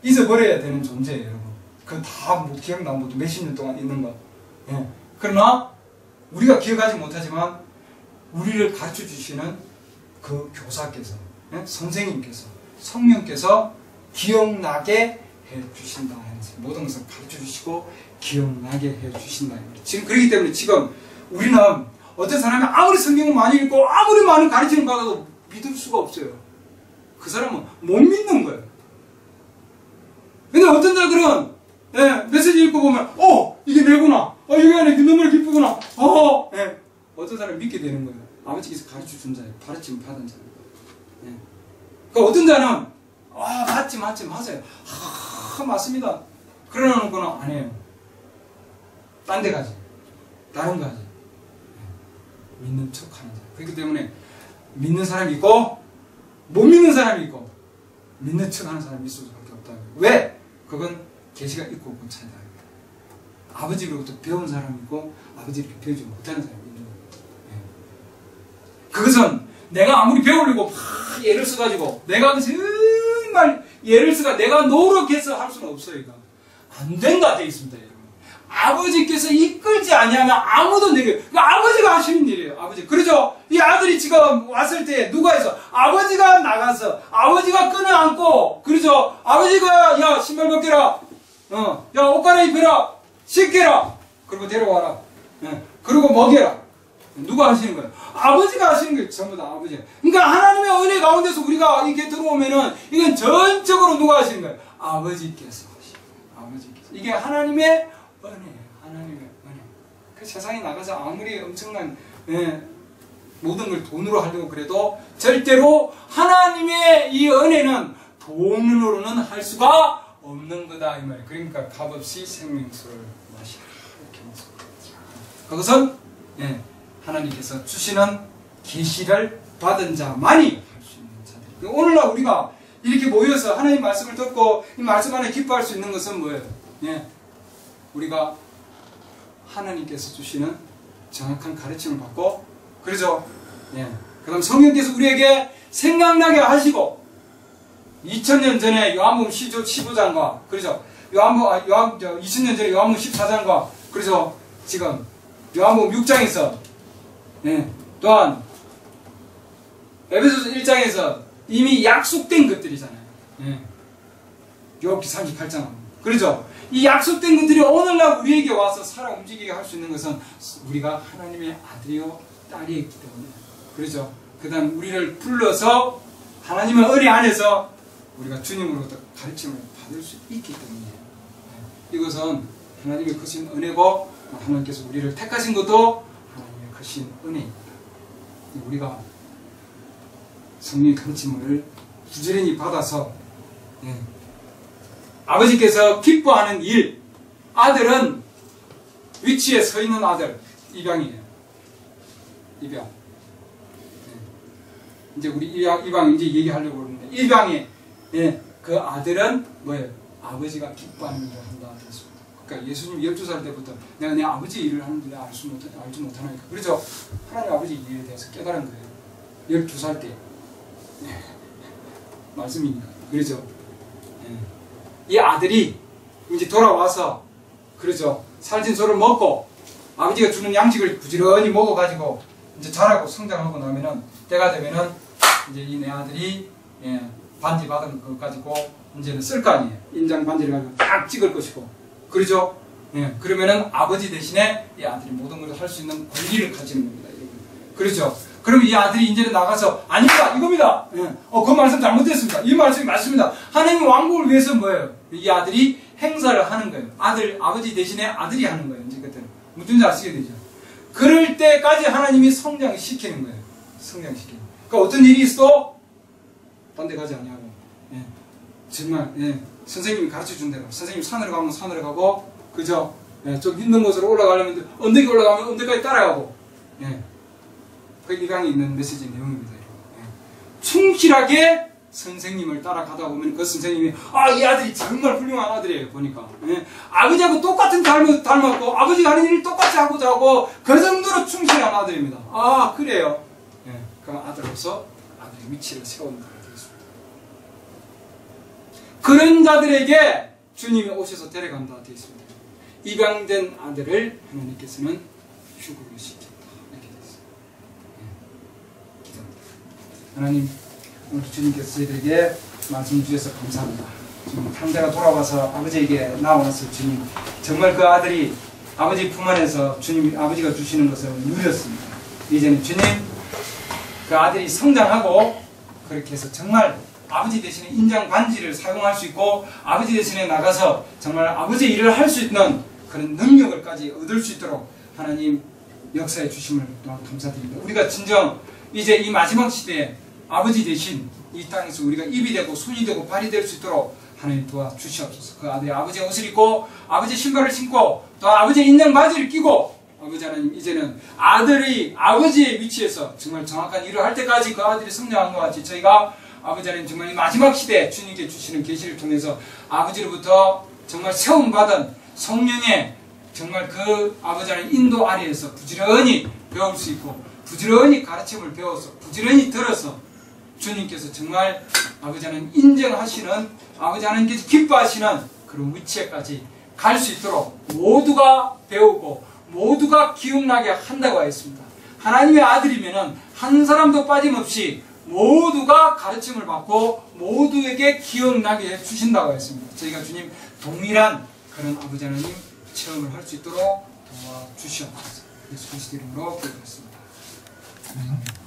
잊어버려야 되는 존재예요, 여러분. 그건 다 기억나, 몇십 년 동안 있는 거. 그러나 우리가 기억하지 못하지만 우리를 가르쳐 주시는 그 교사께서, 선생님께서, 성령께서 기억나게 해주신다. 모든 것을 가르쳐 주시고 기억나게 해주신다. 지금 그렇기 때문에 지금 우리는 어떤 사람이 아무리 성경을 많이 읽고 아무리 많은 가르침을 받아도 믿을 수가 없어요. 그 사람은 못 믿는 거예요. 근데 어떤 자들은 메시지 읽고 보면 이게 내구나. 이게 안에 너무나 기쁘구나. 어떤 사람은 믿게 되는 거예요. 아버지께서 가르쳐 준 자예요. 가르침 받은 자예요. 그러니까 어떤 자는 맞지 맞아요. 맞습니다. 그러나 놓고는 안 해요. 딴 데 가지. 다른 가지. 믿는 척 하는 사람. 그렇기 때문에 믿는 사람이 있고 못 믿는 사람이 있고 믿는 척 하는 사람이 있을 수밖에 없다. 왜? 그건 계시가 있고 없고 차이다. 아버지로부터 배운 사람이 있고 아버지를 배우지 못하는 사람이 있는 거예요. 그것은 내가 아무리 배우려고 예를 써가지고 내가 정말 예를 써가 내가 노력해서 할 수는 없어요. 이거 안 된다 되어 있습니다. 여러분. 아버지께서 이끌지 아니하면 아무도 내게, 아버지가 하시는 일이에요. 아버지. 그러죠? 이 아들이 지금 왔을 때 누가 해서 아버지가 나가서 아버지가 끌어안고, 그러죠? 아버지가 야 신발 벗겨라, 야 옷 갈아입혀라, 씻겨라, 그리고 데려와라, 그리고 먹여라. 누가 하시는 거예요? 아버지가 하시는 거예요. 전부 다 아버지가. 그러니까 하나님의 은혜 가운데서 우리가 이렇게 들어오면은 이건 전적으로 누가 하시는 거예요? 아버지께서 하시는 거예요. 아버지께서. 이게 하나님의 은혜예요. 하나님의 은혜. 그 세상에 나가서 아무리 엄청난 모든 걸 돈으로 하려고 그래도 절대로 하나님의 이 은혜는 돈으로는 할 수가 없는 거다 이 말이에요. 그러니까 값없이 생명수를 마시라 이렇게 말씀합니다. 그것은 하나님께서 주시는 계시를 받은 자만이 할 수 있는 자들. 오늘날 우리가 이렇게 모여서 하나님 말씀을 듣고 이 말씀 안에 기뻐할 수 있는 것은 뭐예요? 우리가 하나님께서 주시는 정확한 가르침을 받고, 그러죠? 그 다음 성령께서 우리에게 생각나게 하시고, 2000년 전에 요한복음 15장과, 그러죠? 2000년 전에 요한복음 14장과, 그러죠? 지금 요한복음 6장에서, 또한 에베소서 1장에서 이미 약속된 것들이잖아요. 욥기 38장. 그러죠? 이 약속된 것들이 오늘날 우리에게 와서 살아 움직이게 할 수 있는 것은 우리가 하나님의 아들이요 딸이기 때문에. 그러죠? 그 다음 우리를 불러서 하나님의 은혜 안에서 우리가 주님으로부터 가르침을 받을 수 있기 때문이에요. 이것은 하나님의 크신 은혜고, 하나님께서 우리를 택하신 것도 하나님의 크신 은혜입니다. 우리가 성령 가르침을 부지런히 받아서 아버지께서 기뻐하는 일, 아들은 위치에 서 있는 아들, 입양이에요. 입양. 이제 우리 입양 이제 얘기하려고 그러는데, 입양의 그 아들은 뭐예요? 아버지가 기뻐하는 일을 한다 했습니다. 그러니까 예수님 12살 때부터 내가 내 아버지 일을 하는데 알지 못하나니까. 그렇죠? 하나님 아버지 일에 대해서 깨달은 거예요. 12살 때. 말씀이니까. 그렇죠? 이 아들이 이제 돌아와서, 그렇죠? 살찐 소를 먹고 아버지가 주는 양식을 부지런히 먹어가지고 이제 자라고 성장하고 나면은, 때가 되면은 이제 이 내 아들이 반지 받은 거 가지고 이제는 쓸 거 아니에요. 인장 반지를 가지고 딱 찍을 것이고, 그렇죠? 그러면은 아버지 대신에 이 아들이 모든 걸 할 수 있는 권리를 가지는 겁니다. 그렇죠? 그러면 이 아들이 이제는 나가서, 아닙니다, 이겁니다. 그 말씀 잘못됐습니다. 이 말씀이 맞습니다. 하나님의 왕국을 위해서 뭐예요? 이 아들이 행사를 하는 거예요. 아버지 대신에 아들이 하는 거예요. 이제 그때는. 무슨 줄 아시게 되죠? 그럴 때까지 하나님이 성장시키는 거예요. 성장시키는. 그러니까 어떤 일이 있어도 딴 데 가지 아니하고, 정말, 선생님이 가르쳐 준 대로, 선생님 산으로 가면 산으로 가고, 그죠? 좀 힘든 곳으로 올라가려면 언덕에 올라가면 언덕까지 따라가고, 그 입양에 있는 메시지 내용입니다. 충실하게 선생님을 따라가다 보면 그 선생님이, 이 아들이 정말 훌륭한 아들이에요. 보니까. 아버지하고 똑같은 닮았고, 아버지가 하는 일을 똑같이 하고자 하고, 그 정도로 충실한 아들입니다. 그래요. 그럼 아들로서 아들의 위치를 세우는 자가 되겠습니다. 그런 자들에게 주님이 오셔서 데려간다 되어 있습니다. 입양된 아들을 하나님께서는 휴거로 시킨다. 이렇게 되어 있습니다. 기도합니다. 하나님, 오늘 주님께서 저희들에게 말씀 주셔서 감사합니다. 주님, 상대가 돌아와서 아버지에게 나와서 주님, 정말 그 아들이 아버지 품 안에서 주님, 아버지가 주시는 것을 누렸습니다. 이제는 주님, 그 아들이 성장하고 그렇게 해서 정말 아버지 대신에 인장 반지를 사용할 수 있고, 아버지 대신에 나가서 정말 아버지 일을 할 수 있는 그런 능력을까지 얻을 수 있도록 하나님 역사해 주심을 또한 감사드립니다. 우리가 진정 이제 이 마지막 시대에 아버지 대신 이 땅에서 우리가 입이 되고 손이 되고 발이 될 수 있도록 하나님 도와주시옵소서. 그 아들이 아버지의 옷을 입고 아버지 신발을 신고 또 아버지의 인장 바지를 끼고, 아버지 하나님, 이제는 아들이 아버지의 위치에서 정말 정확한 일을 할 때까지 그 아들이 성장한 것 같이 저희가 아버지 하나님 정말 이 마지막 시대에 주님께 주시는 계시를 통해서 아버지로부터 정말 세움받은 성령의 정말 그 아버지 하나님 인도 아래에서 부지런히 배울 수 있고, 부지런히 가르침을 배워서 부지런히 들어서 주님께서 정말 아버지 하나님 인정하시는, 아버지 하나님께서 기뻐하시는 그런 위치에까지 갈 수 있도록 모두가 배우고 모두가 기억나게 한다고 하였습니다. 하나님의 아들이면은 한 사람도 빠짐없이 모두가 가르침을 받고 모두에게 기억나게 해주신다고 했습니다. 저희가 주님 동일한 그런 아버지 하나님 체험을 할 수 있도록 도와주시옵소서. 예수 그리스도 이름으로 기도했습니다. 예.